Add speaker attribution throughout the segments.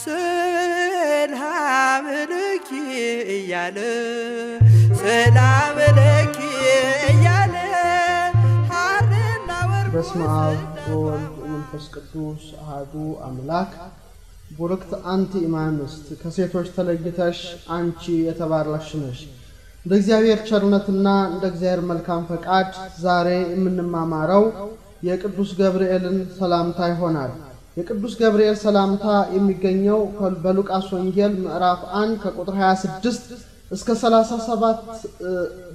Speaker 1: ሰላም ለኪ እያለ ሰላም ለኪ እያለ ሐርና ወርቅ
Speaker 2: በስመ አብ ወወልድ ወመንፈስ ቅዱስ አሐዱ አምላክ። ቡርክት አንቲ እማንስት ከሴቶች ተለይተሽ አንቺ የተባረክሽ ነሽ። እንደ እግዚአብሔር ቸርነትና እንደ እግዚአብሔር መልካም ፈቃድ ዛሬ የምንማማረው የቅዱስ ገብርኤልን ሰላምታ ይሆናል። የቅዱስ ገብርኤል ሰላምታ የሚገኘው በሉቃስ ወንጌል ምዕራፍ 1 ከቁጥር 26 እስከ 37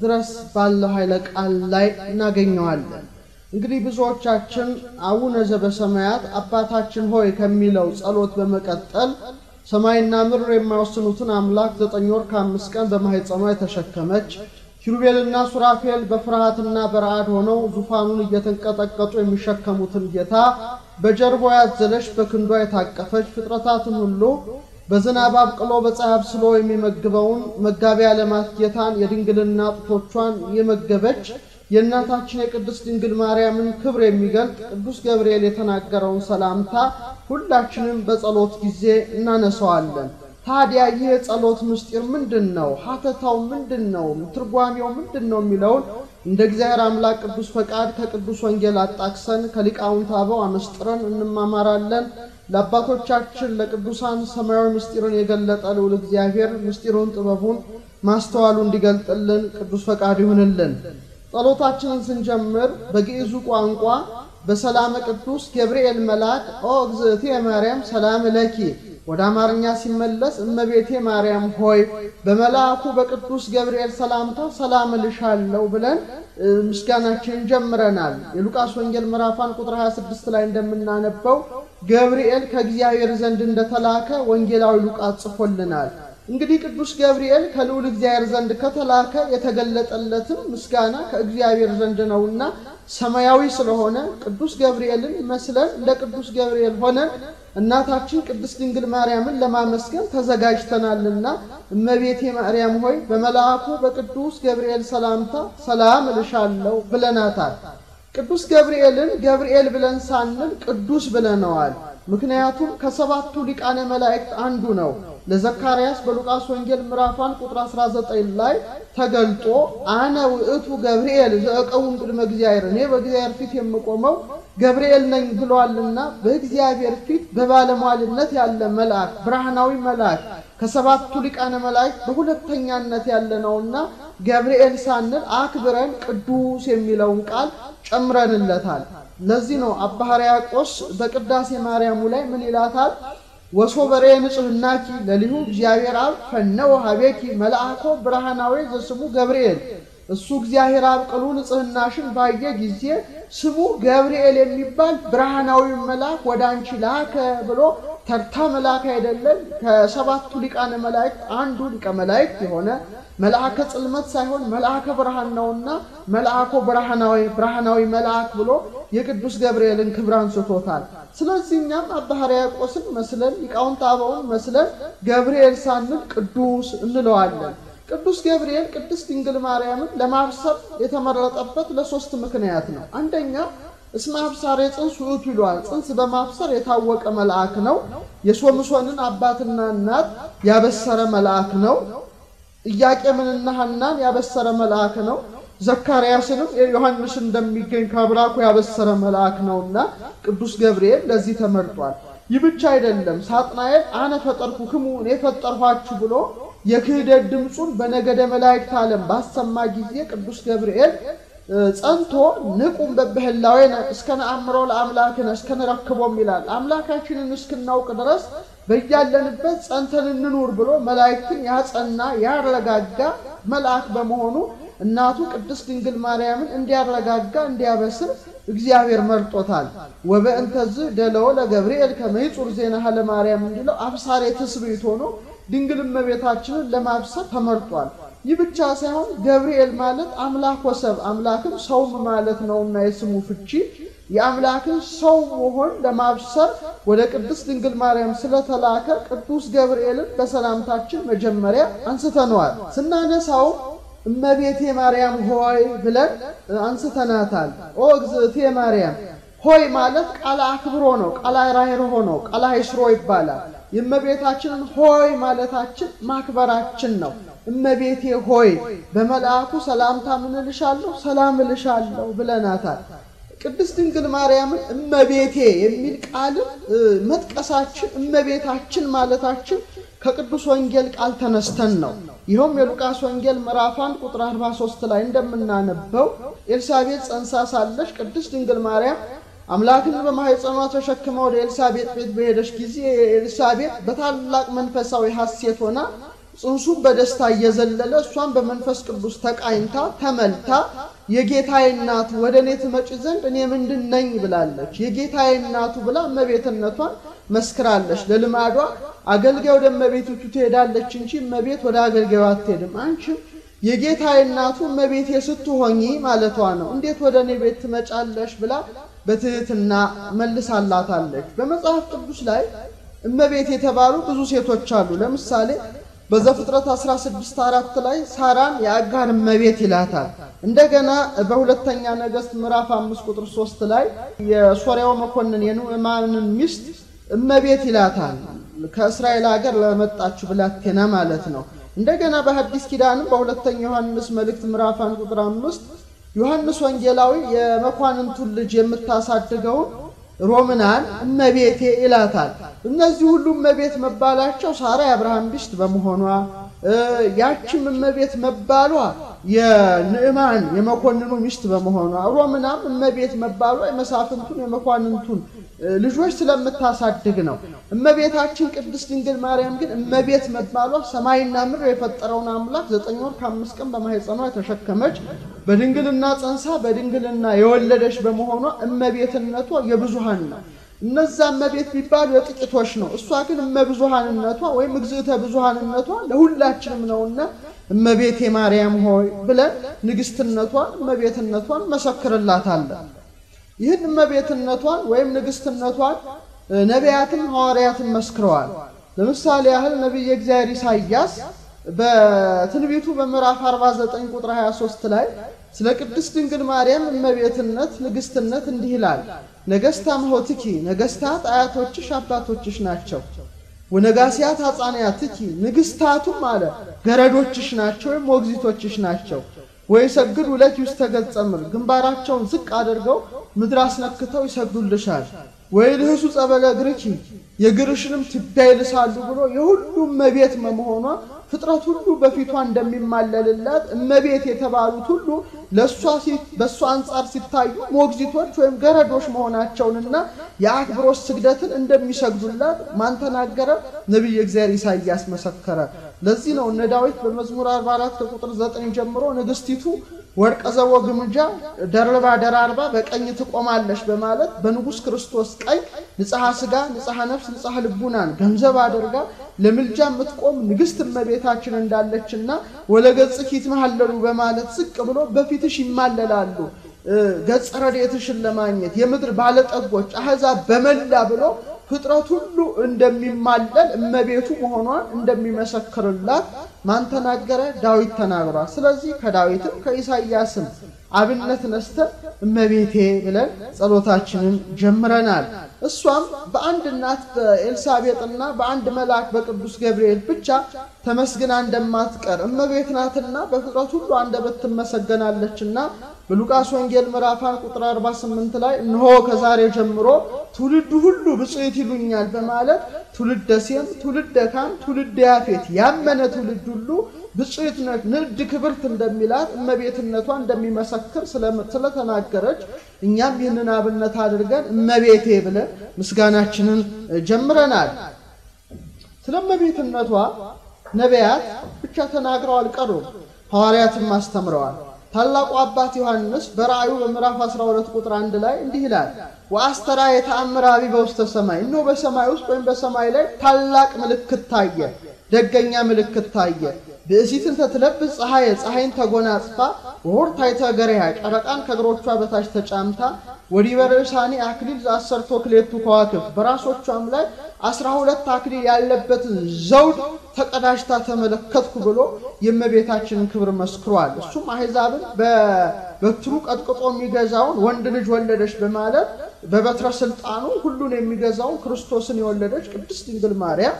Speaker 2: ድረስ ባለው ኃይለ ቃል ላይ እናገኘዋለን። እንግዲህ ብዙዎቻችን አቡነ ዘበሰማያት አባታችን ሆይ ከሚለው ጸሎት በመቀጠል ሰማይና ምድር የማይወስኑትን አምላክ 9 ወር ከ5 ቀን በማህፀኗ የተሸከመች ኪሩቤልና ሱራፌል በፍርሃትና በረዓድ ሆነው ዙፋኑን እየተንቀጠቀጡ የሚሸከሙትን ጌታ በጀርባዋ ያዘለች በክንዷ የታቀፈች ፍጥረታትን ሁሉ በዝናብ አብቅሎ በፀሐይ አብስሎ የሚመግበውን መጋቢ ዓለማት ጌታን የድንግልና ጡቶቿን የመገበች የእናታችን የቅድስት ድንግል ማርያምን ክብር የሚገልጥ ቅዱስ ገብርኤል የተናገረውን ሰላምታ ሁላችንም በጸሎት ጊዜ እናነሳዋለን። ታዲያ ይህ ጸሎት ምስጢር ምንድነው? ሐተታው ምንድነው? ትርጓሜው ምንድነው? የሚለውን እንደ እግዚአብሔር አምላክ ቅዱስ ፈቃድ ከቅዱስ ወንጌል አጣቅሰን ከሊቃውንት አበው አመስጥረን እንማማራለን። ለአባቶቻችን ለቅዱሳን ሰማያዊ ምስጢርን የገለጠ ልዑል እግዚአብሔር ምስጢሩን ጥበቡን ማስተዋሉ እንዲገልጥልን ቅዱስ ፈቃድ ይሁንልን። ጸሎታችንን ስንጀምር በግዕዙ ቋንቋ በሰላም ቅዱስ ገብርኤል መልአክ ኦ እግዝእትየ ማርያም ሰላም ለኪ፣ ወደ አማርኛ ሲመለስ እመቤቴ ማርያም ሆይ በመልአኩ በቅዱስ ገብርኤል ሰላምታ ሰላም ልሻለሁ ብለን ምስጋናችንን ጀምረናል። የሉቃስ ወንጌል ምዕራፍ 1 ቁጥር 26 ላይ እንደምናነበው ገብርኤል ከእግዚአብሔር ዘንድ እንደተላከ ወንጌላዊ ሉቃስ ጽፎልናል። እንግዲህ ቅዱስ ገብርኤል ከልዑል እግዚአብሔር ዘንድ ከተላከ የተገለጠለትም ምስጋና ከእግዚአብሔር ዘንድ ነውና ሰማያዊ ስለሆነ ቅዱስ ገብርኤልን መስለን ለቅዱስ ገብርኤል ሆነን እናታችን ቅድስት ድንግል ማርያምን ለማመስገን ተዘጋጅተናልና እመቤቴ ማርያም ሆይ በመልአኩ በቅዱስ ገብርኤል ሰላምታ ሰላም እልሻለሁ ብለናታል። ቅዱስ ገብርኤልን ገብርኤል ብለን ሳንል ቅዱስ ብለነዋል። ምክንያቱም ከሰባቱ ሊቃነ መላእክት አንዱ ነው። ለዘካርያስ በሉቃስ ወንጌል ምዕራፍ 1 ቁጥር 19 ላይ ተገልጦ አነ ውእቱ ገብርኤል ዘእቀውም ቅድመ እግዚአብሔር፣ እኔ በእግዚአብሔር ፊት የምቆመው ገብርኤል ነኝ ብሏልና በእግዚአብሔር ፊት በባለሟልነት ያለ መልአክ ብርሃናዊ መልአክ ከሰባቱ ሊቃነ መላእክት በሁለተኛነት ያለ ነውና ገብርኤል ሳንል አክብረን ቅዱስ የሚለውን ቃል ጨምረንለታል። ለዚህ ነው አባ ሕርያቆስ በቅዳሴ ማርያሙ ላይ ምን ይላታል? ወሶበሬ ንጽሕናኪ ለሊሁ እግዚአብሔር አብ ፈነወ ሀቤኪ መልአኮ ብርሃናዊ ዘስሙ ገብርኤል። እሱ እግዚአብሔር አብ ቅሉ ንጽሕናሽን ባየ ጊዜ ስሙ ገብርኤል የሚባል ብርሃናዊ መልአክ ወደ አንቺ ላከ ብሎ ተርታ መልአክ አይደለም ከሰባቱ ሊቃነ መላእክት አንዱ ሊቀ መላእክት የሆነ መልአከ ጽልመት ሳይሆን መልአከ ብርሃን ነውና መልአኮ ብርሃናዊ መልአክ ብሎ የቅዱስ ገብርኤልን ክብር አንስቶታል። ስለዚህ እኛም አባ ሕርያቆስን መስለን ሊቃውንት አበውን መስለን ገብርኤል ሳንል ቅዱስ እንለዋለን። ቅዱስ ገብርኤል ቅድስት ድንግል ማርያምን ለማብሰር የተመረጠበት ለሶስት ምክንያት ነው። አንደኛ እስመ አብሳሬ ጽንስ ውእቱ ይሏል። ጽንስ በማብሰር የታወቀ መልአክ ነው። የሶምሶንን አባትና እናት ያበሰረ መልአክ ነው። ኢያቄምንና ሐናን ያበሰረ መልአክ ነው። ዘካርያስንም ዮሐንስ እንደሚገኝ ከአብራኩ ያበሰረ መልአክ ነውና ቅዱስ ገብርኤል ለዚህ ተመርጧል። ይህ ብቻ አይደለም። ሳጥናኤል አነ ፈጠርኩክሙ እኔ ፈጠርኋችሁ ብሎ የክህደት ድምጹን በነገደ መላእክት ዓለም ባሰማ ጊዜ ቅዱስ ገብርኤል ጸንቶ ንቁም በበህላዌነ እስከ ነአምሮ ለአምላክነ እስከ ነረክቦም ይላል። አምላካችንን እስክናውቅ ድረስ በያለንበት ጸንተን እንኑር ብሎ መላእክትን ያጸና ያረጋጋ መልአክ በመሆኑ እናቱ ቅድስት ድንግል ማርያምን እንዲያረጋጋ እንዲያበስር እግዚአብሔር መርጦታል። ወበእንተዝ ደለው ለገብርኤል ከመይጹር ዜናሃ ለማርያም እንዲለው አብሳሬ ትስብእት ሆኖ ድንግል እመቤታችንን ለማብሰር ተመርጧል። ይህ ብቻ ሳይሆን ገብርኤል ማለት አምላክ ወሰብ አምላክም ሰውም ማለት ነውና የስሙ ፍቺ የአምላክን ሰው መሆን ለማብሰር ወደ ቅድስት ድንግል ማርያም ስለተላከ ቅዱስ ገብርኤልን በሰላምታችን መጀመሪያ አንስተነዋል። ስናነሳው እመቤቴ ማርያም ሆይ ብለን አንስተናታል። ኦ እግዝእትየ ማርያም ሆይ ማለት ቃል አክብሮ ነው ቃል ራይሮ ነው ቃል አይስሮ ይባላል የእመቤታችንን ሆይ ማለታችን ማክበራችን ነው እመቤቴ ሆይ በመልአኩ ሰላምታ ምን ልሻለሁ ሰላም ልሻለሁ ብለናታል ቅድስት ድንግል ማርያምን እመቤቴ የሚል ቃል መጥቀሳችን እመቤታችን ማለታችን ከቅዱስ ወንጌል ቃል ተነስተን ነው ይሄም የሉቃስ ወንጌል ምዕራፍ 1 ቁጥር 43 ላይ እንደምናነበው ኤልሳቤጥ ጸንሳ ሳለች ቅድስት ድንግል ማርያም አምላክን በማህፀኗ ተሸክማ ወደ ኤልሳቤጥ ቤት በሄደች ጊዜ ኤልሳቤጥ በታላቅ መንፈሳዊ ሐሴት ሆና ጽንሱን በደስታ እየዘለለ እሷን በመንፈስ ቅዱስ ተቃኝታ ተመልታ የጌታዬ እናቱ ወደኔ ትመጪ ዘንድ እኔ ምንድነኝ ብላለች የጌታዬ እናቱ ብላ እመቤትነቷን መስክራለች ለልማዷ አገልጋይ ወደ እመቤቱ ትሄዳለች እንጂ እመቤት ወደ አገልጋዩ አትሄድም አንቺ የጌታዬ እናቱ እመቤቴ ስትሆኚ ማለቷ ነው እንዴት ወደኔ ቤት ትመጫለሽ ብላ በትህትና መልሳላታለች በመጽሐፍ ቅዱስ ላይ እመቤት የተባሉ ብዙ ሴቶች አሉ ለምሳሌ በዘፍጥረት 16:4 ላይ ሳራን የአጋር እመቤት ይላታል እንደገና በሁለተኛ ነገሥት ምዕራፍ 5 ቁጥር 3 ላይ የሶርያው መኮንን የኑዕማንን ሚስት እመቤት ይላታል ከእስራኤል ሀገር ለመጣችው ብላቴና ማለት ነው እንደገና በሐዲስ ኪዳንም በሁለተኛ ዮሐንስ መልእክት ምዕራፍ 1 ቁጥር 5 ዮሐንስ ወንጌላዊ የመኳንንቱን ልጅ የምታሳድገው ሮምናን እመቤቴ ይላታል እነዚህ ሁሉ እመቤት መባላቸው ሳራ የአብርሃም ሚስት በመሆኗ ያቺም እመቤት መባሏ የንዕማን የመኮንኑ ሚስት በመሆኗ ሮምናም እመቤት መባሏ የመሳፍንቱን የመኳንንቱን ልጆች ስለምታሳድግ ነው እመቤታችን ቅድስት ድንግል ማርያም ግን እመቤት መባሏ ሰማይና ምድር የፈጠረውን አምላክ 9 ወር ከ5 ቀን በማህፀኗ የተሸከመች በድንግልና ጸንሳ በድንግልና የወለደች በመሆኗ እመቤትነቷ የብዙሃን ነው እነዛ እመቤት ቢባሉ የጥቂቶች ነው እሷ ግን እመብዙሃንነቷ ወይም እግዝእተ ብዙሃንነቷ ለሁላችንም ነውና እመቤቴ ማርያም ሆይ ብለን ንግስትነቷን እመቤትነቷን መሰክርላታለን ይህን እመቤትነቷን ወይም ንግስትነቷን ነቢያትም ሐዋርያትም መስክረዋል ለምሳሌ ያህል ነብይ እግዚአብሔር ኢሳይያስ በትንቢቱ በምዕራፍ 49 ቁጥር 23 ላይ ስለ ቅድስት ድንግል ማርያም እመቤትነት ንግስትነት እንዲህ ይላል ነገስታም ሆትኪ ነገስታት አያቶችሽ አባቶችሽ ናቸው ወነጋሲያት አጻንያትኪ ንግስታቱም አለ ገረዶችሽ ናቸው ወይም ሞግዚቶችሽ ናቸው ወይ ሰግዱ ለኪ ውስጥ ተገጸምር ግንባራቸውን ዝቅ አድርገው ምድር አስነክተው ይሰግዱልሻል ወይ ልህሱ ጸበለ እግርኪ የግርሽንም ትቢያ ይልሳሉ ብሎ የሁሉም እመቤት መሆኗ ፍጥረት ሁሉ በፊቷ እንደሚማለልላት እመቤት የተባሉት ሁሉ በሷ አንፃር ሲታዩ ሞግዚቶች ወይም ገረዶች መሆናቸውንና የአክብሮት ስግደትን እንደሚሰግዱላት ማን ተናገረ ነብይ እግዚአብሔር ኢሳይያስ መሰከረ ለዚህ ነው እነ ዳዊት በመዝሙር 44 ቁጥር 9 ጀምሮ ንግስቲቱ ወርቀ ዘቦ ግምጃ ደርባ ደራርባ በቀኝ ትቆማለች በማለት በንጉስ ክርስቶስ ቀኝ ንጽሐ ስጋ ንጽሐ ነፍስ ንጽሐ ልቡናን ገንዘብ አድርጋ ለምልጃ የምትቆም ንግስት እመቤታችን እንዳለችና ወለገጽኪ ይትመሐለሉ በማለት ዝቅ ብሎ በፊትሽ ይማለላሉ ገጽ ረድኤትሽን ለማግኘት የምድር ባለጠጎች አህዛብ በመላ ብሎ ፍጥረት ሁሉ እንደሚማለል እመቤቱ መሆኗን እንደሚመሰክርላት ማን ተናገረ ዳዊት ተናግሯል ስለዚህ ከዳዊትም ከኢሳይያስም አብነት ነስተን እመቤቴ ብለን ጸሎታችንን ጀምረናል እሷም በአንድ እናት በኤልሳቤጥና በአንድ መልአክ በቅዱስ ገብርኤል ብቻ ተመስግና እንደማትቀር እመቤት ናትና በፍጥረት ሁሉ አንደበት ትመሰገናለችና በሉቃስ ወንጌል ምዕራፍ 1 ቁጥር 48 ላይ እነሆ ከዛሬ ጀምሮ ትውልድ ሁሉ ብፅዕት ይሉኛል በማለት ትውልደ ሴም ትውልደ ካም ትውልደ ያፌት ያመነ ትውልድ ሁሉ ብፅዕት ንድ ክብርት እንደሚላት እመቤትነቷ እንደሚመሰክር ስለተናገረች እኛም ይህንን አብነት አድርገን እመቤቴ ብለን ምስጋናችንን ጀምረናል ስለ እመቤትነቷ ነቢያት ብቻ ተናግረው አልቀሩም ሐዋርያትም አስተምረዋል ታላቁ አባት ዮሐንስ በራእዩ በምዕራፍ 12 ቁጥር 1 ላይ እንዲህ ይላል ወአስተራ የተአምራቢ በውስተ ሰማይ ነው በሰማይ ውስጥ ወይም በሰማይ ላይ ታላቅ ምልክት ታየ ደገኛ ምልክት ታየ በእሲትን ተትለብስ ፀሐይን ተጎናጽፋ ወርታ የተገረያ ጨረቃን ከግሮቿ በታች ተጫምታ ወዲበረሳኒ አክሊል ዘአሰርቶ ክሌቱ ከዋክብት በራሶቿም ላይ 12 አክሊል ያለበት ዘውድ ተቀዳጅታ ተመለከትኩ ብሎ የእመቤታችንን ክብር መስክሯል እሱም አህዛብን በትሩ ቀጥቅጦ የሚገዛውን ወንድ ልጅ ወለደች በማለት በበትረ ስልጣኑ ሁሉን የሚገዛው ክርስቶስን የወለደች ቅድስት ድንግል ማርያም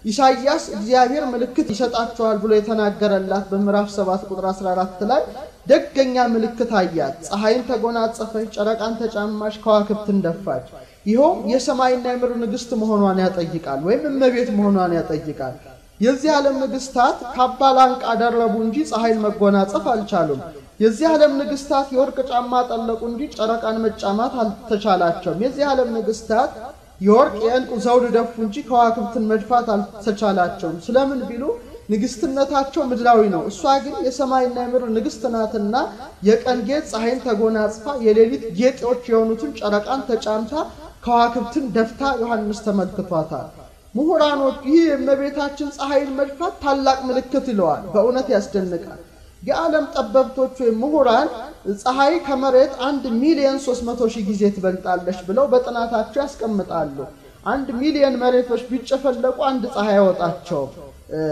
Speaker 2: ኢሳይያስ እግዚአብሔር ምልክት ይሰጣቸዋል ብሎ የተናገረላት በምዕራፍ 7 ቁጥር 14 ላይ ደገኛ ምልክት አያት። ፀሐይን ተጎናጸፈች፣ ጨረቃን ተጫማች፣ ከዋክብትን ደፋች። ይኸው የሰማይና የምድር ንግስት መሆኗን ያጠይቃል፣ ወይም እመቤት መሆኗን ያጠይቃል። የዚህ ዓለም ንግስታት ካባ ላንቃ ደረቡ እንጂ ፀሐይን መጎናጸፍ አልቻሉም። የዚህ ዓለም ንግስታት የወርቅ ጫማ ጠለቁ እንጂ ጨረቃን መጫማት አልተቻላቸውም። የዚህ ዓለም ንግስታት የወርቅ የዕንቁ ዘውድ ደፉ እንጂ ከዋክብትን መድፋት አልተቻላቸውም። ስለምን ቢሉ ንግስትነታቸው ምድራዊ ነው። እሷ ግን የሰማይና የምድር ንግስት ናትና የቀን ጌጥ ፀሐይን ተጎናጽፋ የሌሊት ጌጦች የሆኑትን ጨረቃን ተጫምታ ከዋክብትን ደፍታ ዮሐንስ ተመልክቷታል። ምሁራኖች ይህ የእመቤታችን ፀሐይን መድፋት ታላቅ ምልክት ይለዋል። በእውነት ያስደንቃል። የዓለም ጠበብቶች ወይም ምሁራን ፀሐይ ከመሬት 1,300,000 ጊዜ ትበልጣለች ብለው በጥናታቸው ያስቀምጣሉ። 1,000,000 መሬቶች ቢጨፈለቁ አንድ ፀሐይ ያወጣቸው።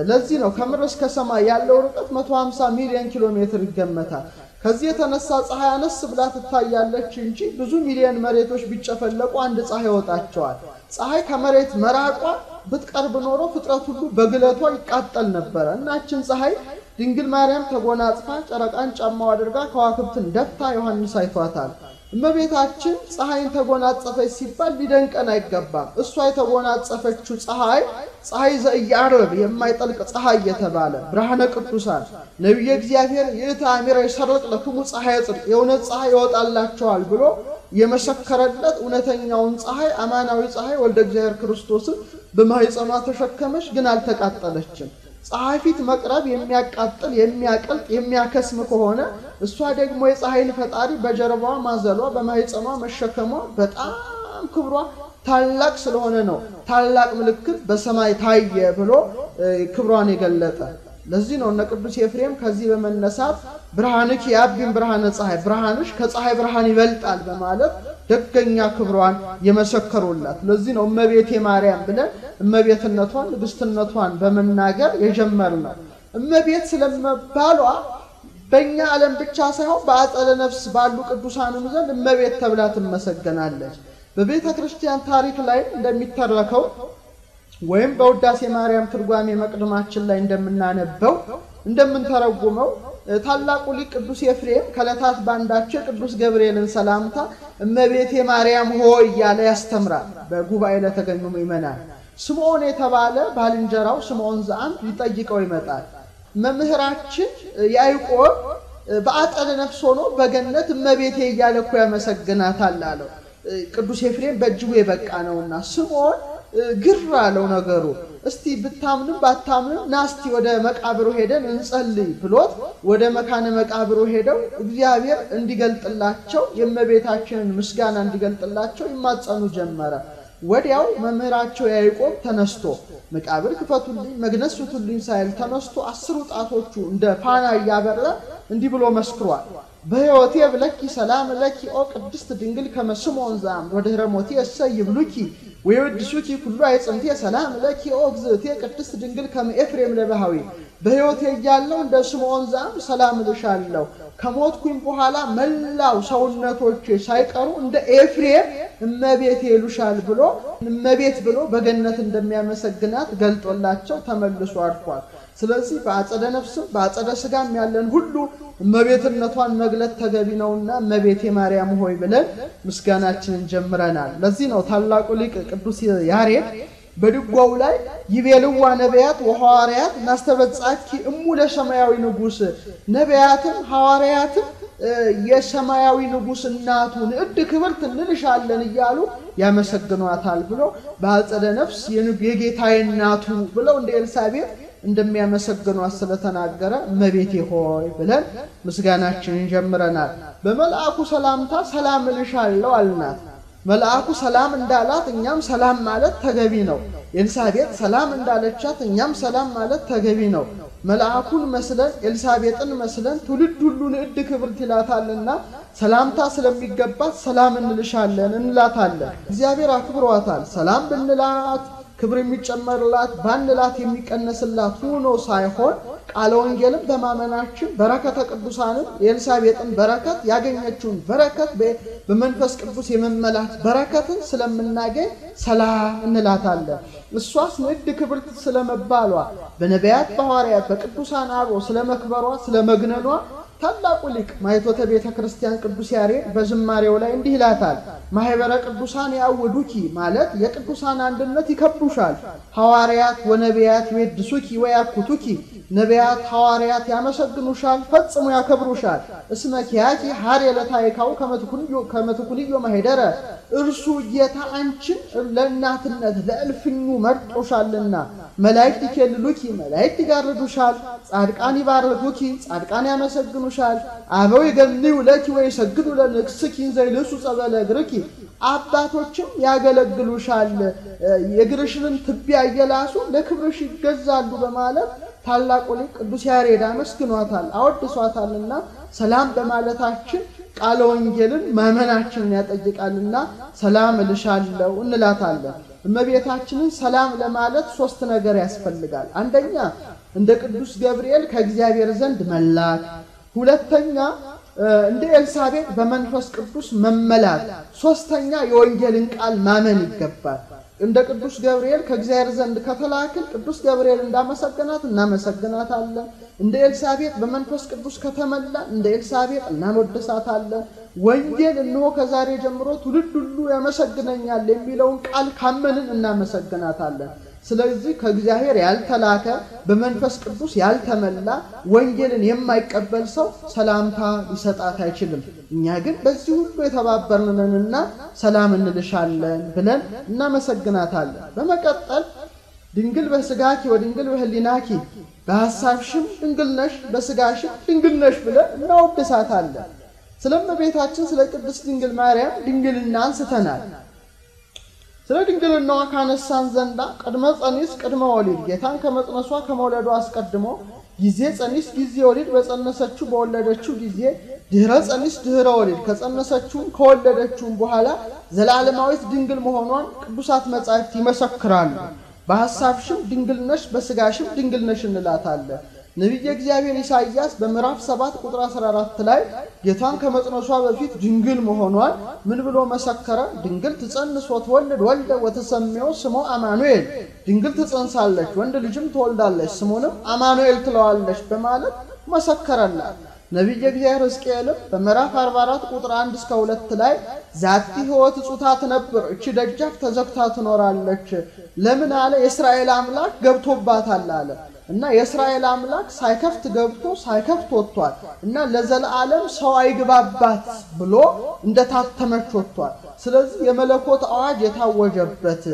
Speaker 2: ለዚህ ነው ከምድር እስከ ሰማይ ያለው ርቀት 150 ሚሊዮን ኪሎ ሜትር ይገመታል። ከዚህ የተነሳ ፀሐይ አነስ ብላ ትታያለች እንጂ ብዙ ሚሊዮን መሬቶች ቢጨፈለቁ አንድ ፀሐይ ያወጣቸዋል። ፀሐይ ከመሬት መራቋ ብትቀርብ ኖሮ ፍጥረት ሁሉ በግለቷ ይቃጠል ነበር። እናችን ፀሐይ ድንግል ማርያም ተጎናጽፋ ጨረቃን ጫማው አድርጋ ከዋክብትን ደፍታ ዮሐንስ አይቷታል። እመቤታችን ፀሐይን ተጎናጸፈች ሲባል ሊደንቀን አይገባም። እሷ የተጎናጸፈችው ፀሐይ ዘኢያዕርብ የማይጠልቅ ፀሐይ የተባለ ብርሃነ ቅዱሳን ነቢየ እግዚአብሔር ይእታምረ ይሰርቅ ለክሙ ፀሐይ ጽድቅ የእውነት ፀሐይ ይወጣላቸዋል ብሎ የመሰከረለት እውነተኛውን ፀሐይ አማናዊ ፀሐይ ወልደ እግዚአብሔር ክርስቶስን በማኅፀኗ ተሸከመች፣ ግን አልተቃጠለችም። ፀሐይ ፊት መቅረብ የሚያቃጥል የሚያቀልጥ የሚያከስም ከሆነ እሷ ደግሞ የፀሐይን ፈጣሪ በጀርባዋ ማዘሏ በማኅፀኗ መሸከሟ በጣም ክብሯ ታላቅ ስለሆነ ነው ታላቅ ምልክት በሰማይ ታየ ብሎ ክብሯን የገለጠ። ለዚህ ነው እነ ቅዱስ ኤፍሬም ከዚህ በመነሳት ብርሃንኪ ያቢን ብርሃነ ፀሐይ ብርሃንሽ ከፀሐይ ብርሃን ይበልጣል በማለት ደገኛ ክብሯን የመሰከሩላት። ለዚህ ነው እመቤቴ ማርያም ብለን እመቤትነቷን ንግስትነቷን በመናገር የጀመርነው። እመቤት ስለመባሏ በእኛ ዓለም ብቻ ሳይሆን በአጸደ ነፍስ ባሉ ቅዱሳንም ዘንድ እመቤት ተብላ ትመሰገናለች። በቤተ ክርስቲያን ታሪክ ላይ እንደሚተረከው ወይም በውዳሴ ማርያም ትርጓሜ መቅድማችን ላይ እንደምናነበው እንደምንተረጉመው ታላቁ ሊቅ ቅዱስ ኤፍሬም ከዕለታት ባንዳቸው ቅዱስ ገብርኤልን ሰላምታ እመቤቴ ማርያም ሆይ እያለ ያስተምራል። በጉባኤ ለተገኙ ምእመናን ስምዖን የተባለ ባልንጀራው ስምዖን ዘአንድ ሊጠይቀው ይመጣል። መምህራችን ያዕቆብ በአጸደ ነፍስ ሆኖ በገነት እመቤቴ እያለ እኮ ያመሰግናታል አለው። ቅዱስ ኤፍሬም በእጅጉ የበቃ ነውና ስምዖን ግር አለው ነገሩ። እስቲ ብታምንም ባታምንም ናስቲ ወደ መቃብሩ ሄደን እንጸልይ ብሎት ወደ መካነ መቃብሩ ሄደው እግዚአብሔር እንዲገልጥላቸው የእመቤታችንን ምስጋና እንዲገልጥላቸው ይማጸኑ ጀመረ። ወዲያው መምህራቸው ያዕቆብ ተነስቶ መቃብር ክፈቱልኝ መግነዝ ፍቱልኝ ሳይል ተነስቶ 10 ጣቶቹ እንደ ፋና እያበራ እንዲህ ብሎ መስክሯል። በሕይወቴ ብለኪ ሰላም ለኪ ኦ ቅድስት ድንግል ከመ ስምዖን ዘአምድ ወድኅረ ሞቴ እሰይብሉኪ ወይወድሱኪ ኩሉ አይጽምቴ ሰላም ለኪ ኦ እግዝእቴ ቅድስት ድንግል ከመ ኤፍሬም ለባህዊ በሕይወቴ እያለሁ እንደ ስምዖን ዘአምድ ሰላም እልሻለሁ፣ ከሞትኩኝ በኋላ መላው ሰውነቶቼ ሳይቀሩ እንደ ኤፍሬም እመቤቴ ይሉሻል ብሎ እመቤት ብሎ በገነት እንደሚያመሰግናት ገልጦላቸው ተመልሶ አርፏል። ስለዚህ በአጸደ ነፍስም በአጸደ ስጋም ያለን ሁሉ እመቤትነቷን መግለጥ ተገቢ ነውና እመቤቴ ማርያም ሆይ ብለን ምስጋናችንን ጀምረናል። ለዚህ ነው ታላቁ ሊቅ ቅዱስ ያሬድ በድጓው ላይ ይቤልዋ ነቢያት ወሐዋርያት ናስተበጻኪ እሙ ለሰማያዊ ንጉሥ ነቢያትም ሐዋርያትም የሰማያዊ ንጉሥ እናቱ ንዕድ ክብርት እንልሻለን እያሉ ያመሰግኗታል ብሎ በአጸደ ነፍስ የጌታዬ እናቱ ብለው እንደ ኤልሳቤጥ እንደሚያመሰግኗት ስለተናገረ እመቤቴ ሆይ ብለን ምስጋናችንን ጀምረናል። በመልአኩ ሰላምታ ሰላም እልሻለሁ አልናት። መልአኩ ሰላም እንዳላት እኛም ሰላም ማለት ተገቢ ነው። ኤልሳቤጥ ሰላም እንዳለቻት እኛም ሰላም ማለት ተገቢ ነው። መልአኩን መስለን ኤልሳቤጥን መስለን ትውልድ ሁሉ ንዕድ ክብርት ይላታልና ሰላምታ ስለሚገባት ሰላም እንልሻለን እንላታለን። እግዚአብሔር አክብሯታል። ሰላም ብንላት ክብር የሚጨመርላት ባንላት የሚቀነስላት ሆኖ ሳይሆን ቃለ ወንጌልን በማመናችን በረከተ ቅዱሳንን የኤልሳቤጥን በረከት ያገኘችውን በረከት በመንፈስ ቅዱስ የመመላት በረከትን ስለምናገኝ ሰላም እንላታለን። እሷስ ንዕድ ክብርት ስለመባሏ በነቢያት በሐዋርያት በቅዱሳን አበው ስለመክበሯ ስለመግነኗ ታላቁ ሊቅ ማኅቶተ ቤተ ክርስቲያን ቅዱስ ያሬድ በዝማሬው ላይ እንዲህ ይላታል። ማኅበረ ቅዱሳን ያውዱኪ ማለት የቅዱሳን አንድነት ይከብሩሻል። ሐዋርያት ወነቢያት ይወድሱኪ ወያኩቱኪ ነቢያት ሐዋርያት ያመሰግኑሻል ፈጽሞ ያከብሩሻል። እስመ ኪያኪ ሐር ለታይካው ከመትኩንዮ ማኅደረ እርሱ ጌታ አንቺን ለእናትነት ለእልፍኙ መርጦሻልና። መላእክት ይኬልሉኪ መላእክት ይጋርዱሻል። ጻድቃን ይባርኩኪ ጻድቃን ያመሰግኑሻል። አበው ይገንዩ ለኪ ወይሰግዱ ለንግሥኪ ዘይልሱ ጸበለ እግርኪ አባቶችም ያገለግሉሻል የእግርሽን ትቢያ እየላሱ ለክብርሽ ይገዛሉ በማለት ታላቁ ሊቅ ቅዱስ ያሬድ አመስግኗታል አወድሷታልና ሰላም በማለታችን ቃለ ወንጌልን ማመናችንን ያጠይቃልና ሰላም እልሻለሁ እንላታለን። እመቤታችንን ሰላም ለማለት ሶስት ነገር ያስፈልጋል። አንደኛ እንደ ቅዱስ ገብርኤል ከእግዚአብሔር ዘንድ መላክ፣ ሁለተኛ እንደ ኤልሳቤጥ በመንፈስ ቅዱስ መመላት፣ ሶስተኛ የወንጌልን ቃል ማመን ይገባል። እንደ ቅዱስ ገብርኤል ከእግዚአብሔር ዘንድ ከተላክን ቅዱስ ገብርኤል እንዳመሰገናት እናመሰግናታለን። እንደ ኤልሳቤጥ በመንፈስ ቅዱስ ከተመላ እንደ ኤልሳቤጥ እናወድሳታለን። ወንጌል እነሆ ከዛሬ ጀምሮ ትውልድ ሁሉ ያመሰግነኛል የሚለውን ቃል ካመንን እናመሰግናታለን። ስለዚህ ከእግዚአብሔር ያልተላከ በመንፈስ ቅዱስ ያልተመላ ወንጌልን የማይቀበል ሰው ሰላምታ ሊሰጣት አይችልም። እኛ ግን በዚህ ሁሉ የተባበርንንና ሰላም እንልሻለን ብለን እናመሰግናታለን። በመቀጠል ድንግል በስጋኪ ወድንግል በህሊናኪ በሐሳብሽም ድንግል ነሽ በስጋሽም ድንግል ነሽ ብለን እናወድሳታለን። ስለእመቤታችን ስለ ቅድስት ድንግል ማርያም ድንግልና አንስተናል። ስለ ድንግልናዋ ካነሳን ዘንዳ ቅድመ ጸኒስ ቅድመ ወሊድ ጌታን ከመጽነሷ ከመውለዷ አስቀድሞ ጊዜ ጸኒስ ጊዜ ወሊድ በጸነሰችው በወለደችው ጊዜ ድህረ ጸኒስ ድህረ ወሊድ ከጸነሰችውም ከወለደችውም በኋላ ዘላለማዊት ድንግል መሆኗን ቅዱሳት መጻሕፍት ይመሰክራሉ። በሐሳብሽም ድንግል ነሽ በስጋሽም ድንግል ነሽ እንላታለን። ነቢየ እግዚአብሔር ኢሳይያስ በምዕራፍ 7 ቁጥር 14 ላይ ጌታን ከመጽነሷ በፊት ድንግል መሆኗን ምን ብሎ መሰከረ? ድንግል ትጸንስ ወትወልድ ወልደ ወትሰምዮ ስሞ አማኑኤል፣ ድንግል ትጸንሳለች ወንድ ልጅም ትወልዳለች ስሙንም አማኑኤል ትለዋለች በማለት መሰከረላት። ነቢየ እግዚአብሔር ሕዝቅኤልም በምዕራፍ 44 ቁጥር 1 እስከ 2 ላይ ዛቲ ሕይወት ጹታ ትነብር እቺ ደጃፍ ተዘግታ ትኖራለች ለምን አለ? የእስራኤል አምላክ ገብቶባታል አለ እና የእስራኤል አምላክ ሳይከፍት ገብቶ ሳይከፍት ወጥቷል እና ለዘላለም ሰው አይግባባት ብሎ እንደታተመች ወጥቷል። ስለዚህ የመለኮት አዋጅ የታወጀበት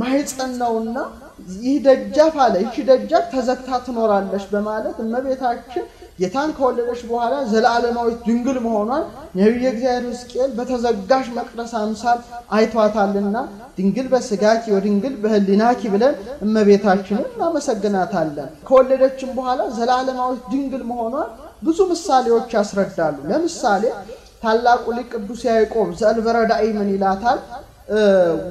Speaker 2: ማህፀን ነውና ይህ ደጃፍ አለ ይቺ ደጃፍ ተዘግታ ትኖራለች በማለት እመቤታችን ጌታን ከወለደች በኋላ ዘላለማዊት ድንግል መሆኗን ነቢየ እግዚአብሔር ሕዝቅኤል በተዘጋሽ መቅደስ አምሳል አይቷታልና ድንግል በስጋኪ ወድንግል በህሊናኪ ብለን እመቤታችንን እናመሰግናታለን። ከወለደችም በኋላ ዘላለማዊት ድንግል መሆኗን ብዙ ምሳሌዎች ያስረዳሉ። ለምሳሌ ታላቁ ሊቅ ቅዱስ ያዕቆብ ዘእልበረዳኢ ምን ይላታል?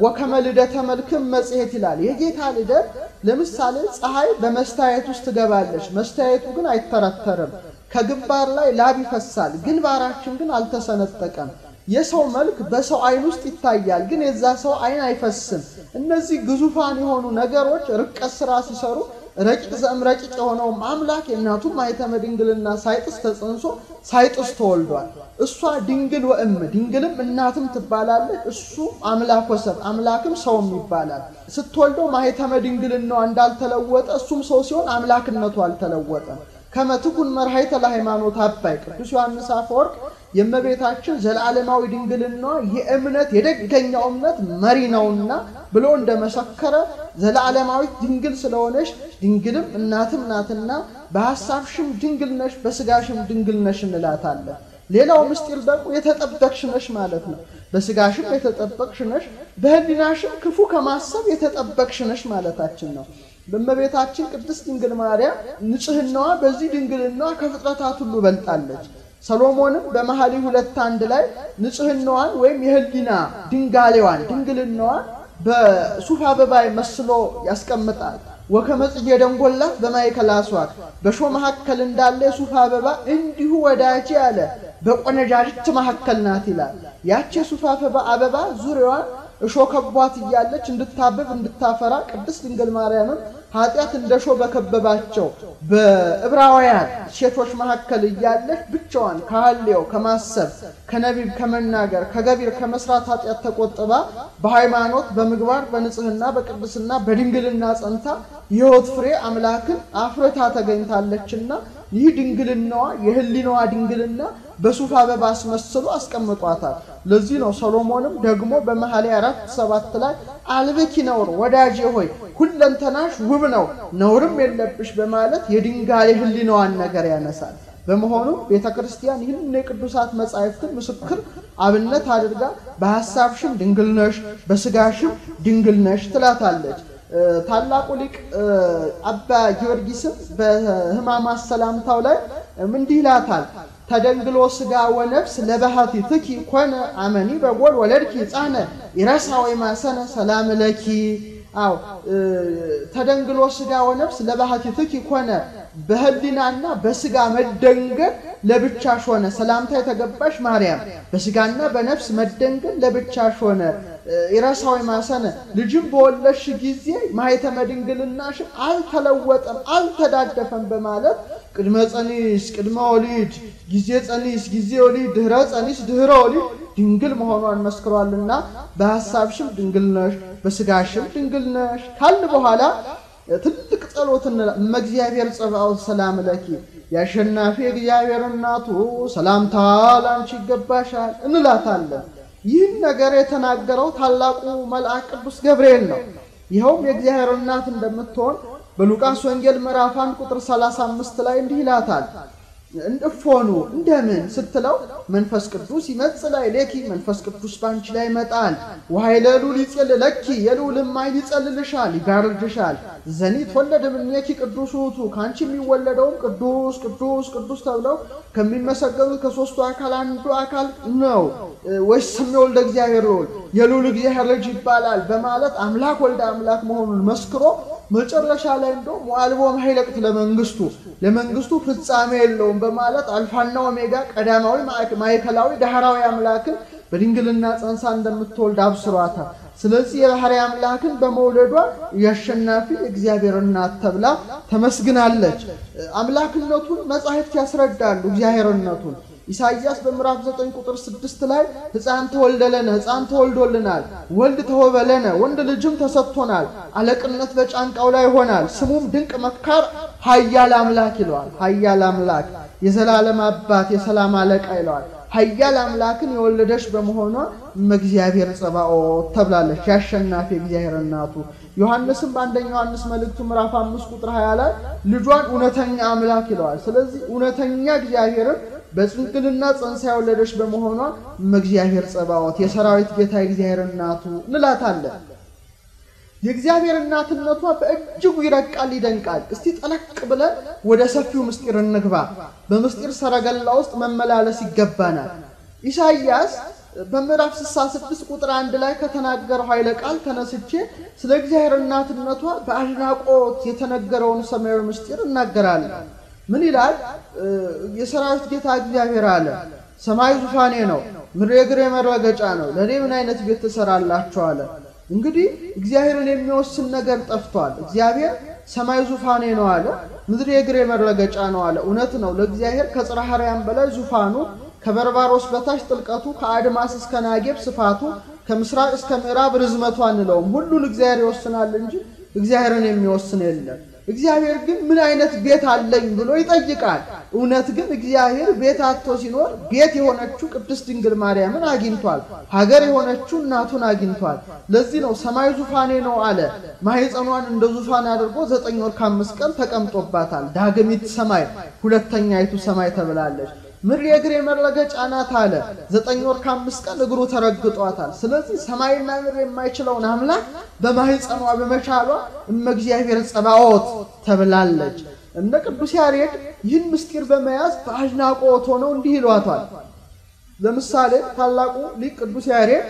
Speaker 2: ወከመ ልደተ መልክም መጽሔት ይላል። የጌታ ልደት ለምሳሌ ፀሐይ በመስታየት ውስጥ ትገባለች፣ መስታየቱ ግን አይተረተርም። ከግንባር ላይ ላብ ይፈሳል፣ ግንባራችን ግን አልተሰነጠቀም። የሰው መልክ በሰው አይን ውስጥ ይታያል፣ ግን የዛ ሰው አይን አይፈስም። እነዚህ ግዙፋን የሆኑ ነገሮች ርቀት ስራ ሲሰሩ ረቂቅ ዘእምረቂቅ የሆነው አምላክ የእናቱም ማኅተመ ድንግልና ሳይጥስ ተጸንሶ ሳይጥስ ተወልዷል። እሷ ድንግል ወእም ድንግልም እናትም ትባላለች። እሱ አምላክ ወሰብ አምላክም ሰውም ይባላል። ስትወልደው ማኅተመ ድንግልናዋ እንዳልተለወጠ እሱም ሰው ሲሆን አምላክነቱ አልተለወጠም። ከመትኩን መርሃይተ ለሃይማኖት አባይ ቅዱስ ዮሐንስ አፈወርቅ የእመቤታችን ዘላለማዊ ድንግልናዋ የእምነት የደገኛው እምነት መሪ ነውና ብሎ እንደመሰከረ ዘላለማዊት ድንግል ስለሆነች ድንግልም እናትም ናትና በሐሳብሽም ድንግል ነሽ በስጋሽም ድንግል ነሽ እንላታለን። ሌላው ምስጢር ደግሞ የተጠበቅሽ ነሽ ማለት ነው። በስጋሽም የተጠበቅሽ ነሽ፣ በህሊናሽም ክፉ ከማሰብ የተጠበቅሽ ነሽ ማለታችን ነው። በእመቤታችን ቅድስት ድንግል ማርያም ንጽህናዋ በዚህ ድንግልናዋ ከፍጥረታት ሁሉ በልጣለች። ሰሎሞንም በመኃልየ 2:1 ላይ ንጽህናዋን ወይም የህሊና ድንጋሌዋን ድንግልናዋን በሱፍ አበባ መስሎ ያስቀምጣል። ወከመ ጽጌ ደንጎላት በማእከለ አስዋክ በሾህ መካከል እንዳለ የሱፍ አበባ እንዲሁ ወዳጄ አለ በቆነጃጅት መሐከል ናት ይላል። ያቺ የሱፍ አበባ ዙሪያዋን እሾህ ከቧት እያለች እንድታብብ እንድታፈራ ቅድስት ድንግል ማርያምን ኃጢአት እንደሾ በከበባቸው በዕብራውያን ሴቶች መሐከል እያለች ብቻዋን ከሐሌው ከማሰብ ከነቢብ ከመናገር ከገቢር ከመስራት ኃጢአት ተቆጥባ በሃይማኖት በምግባር በንጽህና በቅድስና በድንግልና ጸንታ የሕይወት ፍሬ አምላክን አፍርታ ተገኝታለችና ይህ ድንግልናዋ የህሊናዋ ድንግልና በሱፍ አበባ አስመስሎ አስቀምጧታል። ለዚህ ነው ሰሎሞንም ደግሞ በመኃልየ 4:7 ላይ አልብኪ ነውር ወዳጄ ሆይ ሁለንተናሽ ውብ ነው ነውርም የለብሽ በማለት የድንጋሌ ህሊናዋን ነገር ያነሳል። በመሆኑም ቤተክርስቲያን ይህን የቅዱሳት መጻሕፍትን ምስክር አብነት አድርጋ በሐሳብሽም ድንግል ነሽ በስጋሽም ድንግል ነሽ ትላታለች። ታላቁ ሊቅ አባ ጊዮርጊስም በሕማማት ሰላምታው ላይ እንዲህ ይላታል። ተደንግሎ ስጋ ወነፍስ ለባህቲ ትኪ ኮነ አመኒ በጎል ወለድኪ ጻነ ይረሳ ወይ ማሰነ ሰላም ለኪ። አው ተደንግሎ ስጋ ወነፍስ ለባህቲ ትኪ ኮነ በህሊናና በስጋ መደንገል ለብቻሽ ሆነ። ሰላምታ የተገባሽ ማርያም በስጋና በነፍስ መደንገል ለብቻሽ ሆነ። ይረሳው ማሰነ ልጅም በወለሽ ጊዜ ማኅተመ ድንግልናሽ አልተለወጠም አልተዳደፈም በማለት ቅድመ ጸኒስ ቅድመ ወሊድ ጊዜ ጸኒስ ጊዜ ወሊድ ድህረ ጸኒስ ድህረ ወሊድ ድንግል መሆኗን መስክሯልና በሐሳብሽም ድንግል ነሽ በስጋሽም ድንግል ነሽ ካል በኋላ ትልቅ ጸሎትን እግዚአብሔር ጸባኦት ሰላም ለኪ ያሸናፊ እግዚአብሔር እናቱ ሰላምታ ላንቺ ይገባሻል እንላታለን። ይህን ነገር የተናገረው ታላቁ መልአክ ቅዱስ ገብርኤል ነው። ይኸውም የእግዚአብሔር እናት እንደምትሆን በሉቃስ ወንጌል ምዕራፍ 1 ቁጥር 35 ላይ እንዲህ ይላታል። እንድፎኑ እንደምን ስትለው መንፈስ ቅዱስ ይመጽእ ላዕሌኪ መንፈስ ቅዱስ ባንቺ ላይ ይመጣል ወኃይለሉ ሊጸልለኪ የልዑልም ኃይል ይጸልልሻል ይጋርድሻል ዘኒት ወለደ እምኔኪ ቅዱስ ውእቱ ካንቺ የሚወለደውም ቅዱስ ቅዱስ ቅዱስ ተብለው ከሚመሰገኑት ከሦስቱ አካል አንዱ አካል ነው። ወይስ ስም ወልደ እግዚአብሔር የልዑል እግዚአብሔር ልጅ ይባላል በማለት አምላክ ወልደ አምላክ መሆኑን መስክሮ መጨረሻ ላይ እንደው ወአልቦ ማይለቅት ለመንግስቱ ፍጻሜ የለውም በማለት አልፋና ኦሜጋ ቀዳማዊ ማዕከላዊ ዳህራዊ አምላክን በድንግልና ጸንሳ እንደምትወልድ አብስሯታል። ስለዚህ የባህሪ አምላክን በመውለዷ ያሸናፊ እግዚአብሔር እናት ተብላ ተመስግናለች። አምላክነቱን መጻሕፍት ያስረዳሉ እግዚአብሔርነቱን። ኢሳይያስ በምዕራፍ 9 ቁጥር 6 ላይ ሕፃን ተወልደለነ ሕፃን ተወልዶልናል ወልድ ተወበለነ ወንድ ልጅም ተሰጥቶናል አለቅነት በጫንቃው ላይ ይሆናል ስሙም ድንቅ መካር ኃያል አምላክ ይለዋል። ኃያል አምላክ የዘላለም አባት የሰላም አለቃ ይለዋል። ኃያል አምላክን የወለደች በመሆኗ እግዚአብሔር ጸባኦት ተብላለች ያሸናፊ እግዚአብሔር እናቱ። ዮሐንስም በአንደኛ ዮሐንስ መልእክቱ ምዕራፍ 5 ቁጥር 20 ላይ ልጇን እውነተኛ አምላክ ይለዋል። ስለዚህ እውነተኛ እግዚአብሔርን በጽንግልና ጸንሳ የወለደች በመሆኗ እግዚአብሔር ጸባኦት የሰራዊት ጌታ እግዚአብሔር እናቱ እንላታለን። የእግዚአብሔር እናትነቷ በእጅጉ ይረቃል ይደንቃል። እስቲ ጠለቅ ብለን ወደ ሰፊው ምስጢር እንግባ። በምስጢር ሰረገላ ውስጥ መመላለስ ይገባናል። ኢሳይያስ በምዕራፍ 66 ቁጥር 1 ላይ ከተናገረው ኃይለ ቃል ተነስቼ ስለ እግዚአብሔር እናትነቷ በአድናቆት የተነገረውን ሰማያዊ ምስጢር እናገራለን። ምን ይላል? የሰራዊት ጌታ እግዚአብሔር አለ ሰማይ ዙፋኔ ነው ምድር የእግሬ መረገጫ ነው ለኔ ምን አይነት ቤት ትሰራላችሁ አለ። እንግዲህ እግዚአብሔርን የሚወስን ነገር ጠፍቷል። እግዚአብሔር ሰማይ ዙፋኔ ነው አለ ምድር የእግሬ መረገጫ ነው አለ። እውነት ነው። ለእግዚአብሔር ከጽርሐ አርያም በላይ ዙፋኑ ከበርባሮስ በታች ጥልቀቱ ከአድማስ እስከ ናጌብ ስፋቱ ከምስራቅ እስከ ምዕራብ ርዝመቱ አንለውም። ሁሉን እግዚአብሔር ይወስናል እንጂ እግዚአብሔርን የሚወስን የለም። እግዚአብሔር ግን ምን አይነት ቤት አለኝ ብሎ ይጠይቃል። እውነት ግን እግዚአብሔር ቤት አጥቶ ሲኖር ቤት የሆነችው ቅድስት ድንግል ማርያምን አግኝቷል። ሀገር የሆነችው እናቱን አግኝቷል። ለዚህ ነው ሰማይ ዙፋኔ ነው አለ። ማህፀኗን እንደ ዙፋን አድርጎ 9 ወር ከ5 ቀን ተቀምጦባታል። ዳግሚት ሰማይ ሁለተኛይቱ ሰማይ ተብላለች። ምድር የእግሬ መረገጫ ናት አለ። 9 ወር ከ5 ቀን እግሩ ተረግጧታል። ስለዚህ ሰማይና ምድር የማይችለውን አምላክ በማህፀኗ በመቻሏ እግዚአብሔር ጸባኦት ተብላለች። እነ ቅዱስ ያሬድ ይህን ምስጢር በመያዝ በአድናቆት ሆነው እንዲህ ይሏታል። ለምሳሌ ታላቁ ሊቅ ቅዱስ ያሬድ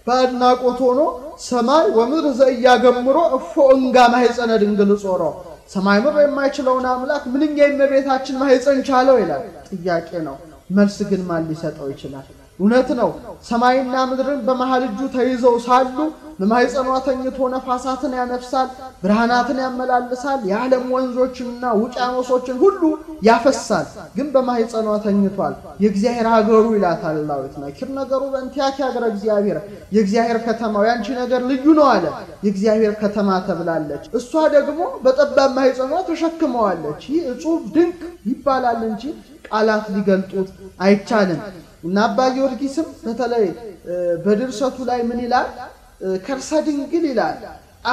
Speaker 2: በአድናቆት ሆኖ ሰማይ ወምድር ዘያገምሮ እፎ እንጋ ማህፀነ ድንግል ጾሮ ሰማይ ምድር የማይችለውን አምላክ ምንኛ የእመቤታችን ማህፀን ቻለው ይላል። ጥያቄ ነው። መልስ ግን ማን ሊሰጠው ይችላል? እውነት ነው። ሰማይና ምድርን በመሃል እጁ ተይዘው ሳሉ በማኅፀኗ ተኝቶ ነፋሳትን ያነፍሳል፣ ብርሃናትን ያመላልሳል፣ የዓለም ወንዞችንና ውቅያኖሶችን ሁሉ ያፈሳል። ግን በማኅፀኗ ተኝቷል። የእግዚአብሔር ሀገሩ ይላታል ዳዊት። ነኪር ነገሩ በእንቲአኪ ሀገረ እግዚአብሔር፣ የእግዚአብሔር ከተማው ያንቺ ነገር ልዩ ነው አለ። የእግዚአብሔር ከተማ ተብላለች። እሷ ደግሞ በጠባብ ማኅፀኗ ተሸክመዋለች። ይህ እጹብ ድንቅ ይባላል እንጂ ቃላት ሊገልጡት አይቻልም። እና አባ ጊዮርጊስም በተለይ በድርሰቱ ላይ ምን ይላል? ከርሰ ድንግል ይላል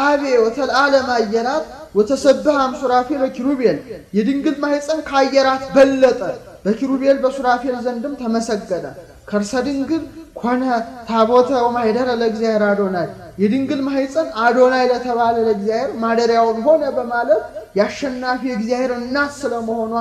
Speaker 2: አቤ ወተልዓለም አየራት ወተሰብሐም ሱራፌል ወኪሩቤል። የድንግል ማኅፀን ከአየራት በለጠ፣ በኪሩቤል በሱራፌል ዘንድም ተመሰገነ። ከርሰ ድንግል ኮነ ታቦተ ወማኅደረ ለእግዚአብሔር አዶናይ። የድንግል ማኅፀን አዶናይ ለተባለ ለእግዚአብሔር ማደሪያውን ሆነ በማለት ያሸናፊ እግዚአብሔር እናት ስለመሆኗ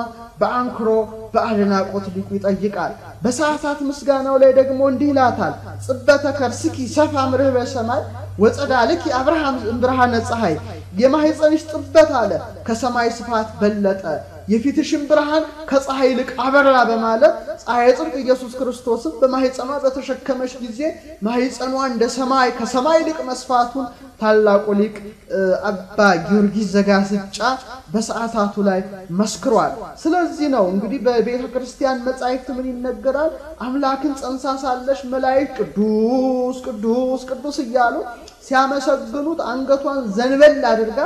Speaker 2: በአንክሮ በአድናቆት ሊቁ ይጠይቃል። በሰዓታት ምስጋናው ላይ ደግሞ እንዲህ ይላታል። ጽበተ ከርስኪ ሰፋ ምርህ በሰማይ ወጸዳልኪ አብርሃም እምብርሃነ ፀሐይ። የማኅፀንሽ ጥበት አለ ከሰማይ ስፋት በለጠ፣ የፊትሽም ብርሃን ከፀሐይ ይልቅ አበራ በማለት ፀሐይ ጽድቅ ኢየሱስ ክርስቶስን በማኅፀኗ በተሸከመች ጊዜ ማኅፀኗ እንደ ሰማይ ከሰማይ ይልቅ መስፋቱን ታላቁ ሊቅ አባ ጊዮርጊስ ዘጋስጫ በሰዓታቱ ላይ መስክሯል። ስለዚህ ነው እንግዲህ በቤተ ክርስቲያን መጻሕፍት ምን ይነገራል? አምላክን ጸንሳ ሳለች መላእክት ቅዱስ ቅዱስ ቅዱስ እያሉ ሲያመሰግኑት አንገቷን ዘንበል አድርጋ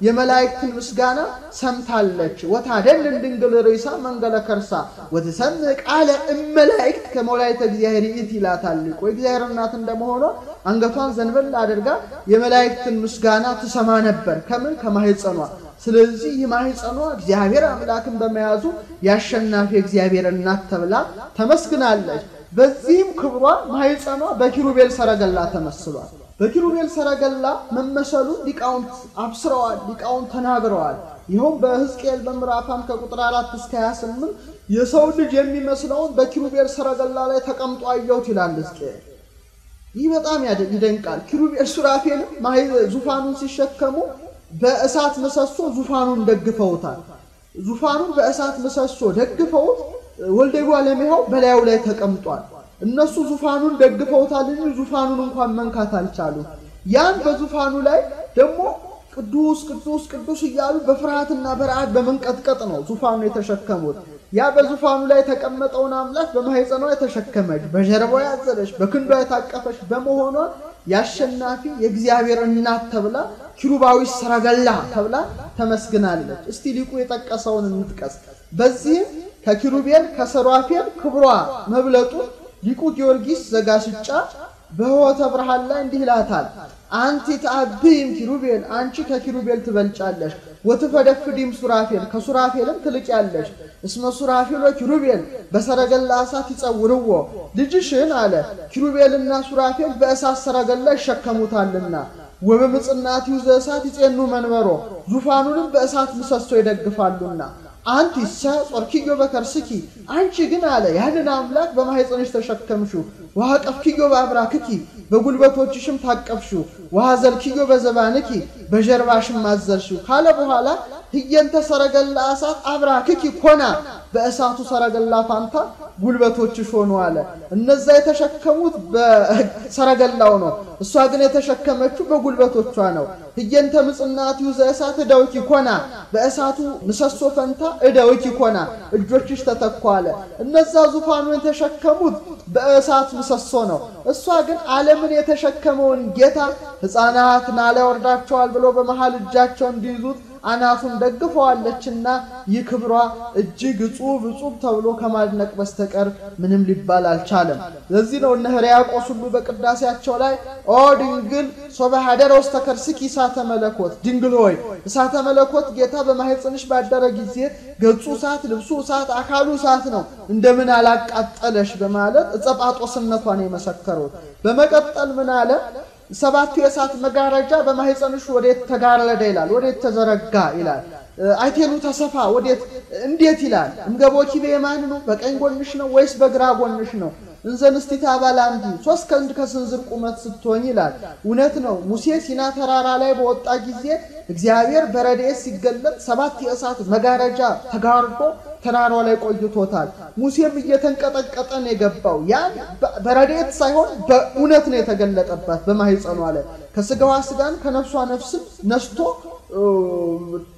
Speaker 2: የመላእክትን ምስጋና ሰምታለች። ወታደል ድንግል ርዕሳ መንገለ ከርሳ ወተሰምዕ ቃለ እመላእክት ከመላእክት እግዚአብሔር ይእቲ ይላታል። እግዚአብሔር እናት እንደመሆኗ አንገቷን ዘንበል አድርጋ የመላእክትን ምስጋና ትሰማ ነበር። ከምን? ከማኅፀኗ። ስለዚህ የማኅፀኗ እግዚአብሔር አምላክን በመያዙ ያሸናፊ እግዚአብሔር እናት ተብላ ተመስግናለች። በዚህም ክብሯ ማኅፀኗ በኪሩቤል ሰረገላ ተመስሏል። በኪሩቤል ሰረገላ መመሰሉ ሊቃውንት አብስረዋል፣ ሊቃውንት ተናግረዋል። ይኸውም በሕዝቅኤል በምዕራፍ 1 ከቁጥር 4 እስከ 28 የሰው ልጅ የሚመስለውን በኪሩቤል ሰረገላ ላይ ተቀምጦ አየሁት ይላል ሕዝቅኤል። ይህ በጣም ይደንቃል። ኪሩቤል ሱራፌልም ዙፋኑን ሲሸከሙ በእሳት ምሰሶ ዙፋኑን ደግፈውታል። ዙፋኑን በእሳት ምሰሶ ደግፈውት ወልደ እጓለእመሕያው በላዩ ላይ ተቀምጧል። እነሱ ዙፋኑን ደግፈውታል እንጂ ዙፋኑን እንኳን መንካት አልቻሉም። ያን በዙፋኑ ላይ ደግሞ ቅዱስ ቅዱስ ቅዱስ እያሉ በፍርሃትና በረዓድ በመንቀጥቀጥ ነው ዙፋኑ የተሸከሙት። ያ በዙፋኑ ላይ የተቀመጠውን አምላክ በማኅፀኗ የተሸከመች፣ በጀርባዋ ያዘለች፣ በክንዷ የታቀፈች በመሆኗ ያሸናፊ የእግዚአብሔር እናት ተብላ ኪሩባዊ ሰረገላ ተብላ ተመስግናለች። እስቲ ሊቁ የጠቀሰውን እንጥቀስ። በዚህም ከኪሩቤል ከሱራፌል ክብሯ መብለጡ ሊቁ ጊዮርጊስ ዘጋስጫ በሕይወተ ብርሃን ላይ እንዲህ ይላታል። አንቲ ተአብይም ኪሩቤል፣ አንቺ ከኪሩቤል ትበልጫለሽ። ወትፈደፍዲም ሱራፌል፣ ከሱራፌልም ትልቂያለሽ። እስመ ሱራፌል ወኪሩቤል በሰረገላ እሳት ይጸውርዎ። ልጅሽን አለ ኪሩቤልና ሱራፌል በእሳት ሰረገላ ይሸከሙታልና። ወበምጽናቲው ዘእሳት ይጼኑ መንበሮ፣ ዙፋኑንም በእሳት ምሰሶ ይደግፋሉና። አንቲሰ ጾርኪዮ በከርስኪ፣ አንቺ ግን አለ ያንን አምላክ በማኅፀንሽ ተሸከምሽው። ወሐቀፍኪዮ በአብራክኪ፣ በጉልበቶችሽም ታቀፍሽው። ወሐዘልኪዮ በዘባንኪ፣ በጀርባሽም አዘልሽው ካለ በኋላ ህየንተ ሰረገላ እሳት አብራክኪ ኮና፣ በእሳቱ ሰረገላ ፋንታ ጉልበቶችሽ ሆኑ አለ። እነዛ የተሸከሙት በሰረገላው ነው፣ እሷ ግን የተሸከመችው በጉልበቶቿ ነው። ህየንተ ምጽናቲው ዘእሳት እደውኪ ኮና፣ በእሳቱ ምሰሶ ፈንታ እደውኪ ኮና፣ እጆችሽ ተተኩ አለ። እነዛ ዙፋኑን የተሸከሙት በእሳት ምሰሶ ነው። እሷ ግን ዓለምን የተሸከመውን ጌታ ሕፃናት ናለ ወርዳቸዋል ብሎ በመሃል እጃቸው እንዲይዙት አናቱን ደግፈዋለችና ይህ ክብሯ እጅግ እጹብ እጹብ ተብሎ ከማድነቅ በስተቀር ምንም ሊባል አልቻለም። ለዚህ ነው እነ ሕርያቆስ ሁሉ በቅዳሴያቸው ላይ ኦ ድንግል ሶበ ኀደረ ውስተ ከርስኪ እሳተ መለኮት፣ ድንግል ሆይ እሳተ መለኮት ጌታ በማኅፀንሽ ባደረ ጊዜ ገጹ እሳት፣ ልብሱ እሳት፣ አካሉ እሳት ነው፣ እንደምን አላቃጠለሽ በማለት እጸጳጦስነቷን የመሰከሩት። በመቀጠል ምን አለ? ሰባቱ የእሳት መጋረጃ በማኅፀንሽ ወዴት ተጋረደ ይላል፣ ወዴት ተዘረጋ ይላል። አይቴኑ ተሰፋ ወዴት እንዴት ይላል። እምገቦኪ በየማን ነው? በቀኝ ጎንሽ ነው ወይስ በግራ ጎንሽ ነው? እንዘንስቲታ ባላንዲ 3 ክንድ ከስንዝር ቁመት ስትሆኝ ይላል። እውነት ነው። ሙሴ ሲና ተራራ ላይ በወጣ ጊዜ እግዚአብሔር በረድኤት ሲገለጥ 7 የእሳት መጋረጃ ተጋርዶ ተራራው ላይ ቆይቶታል። ሙሴም እየተንቀጠቀጠ ነው የገባው። ያን በረድኤት ሳይሆን በእውነት ነው የተገለጠባት በማህፀኗ ላይ ከስጋዋ ስጋን ከነፍሷ ነፍስን ነስቶ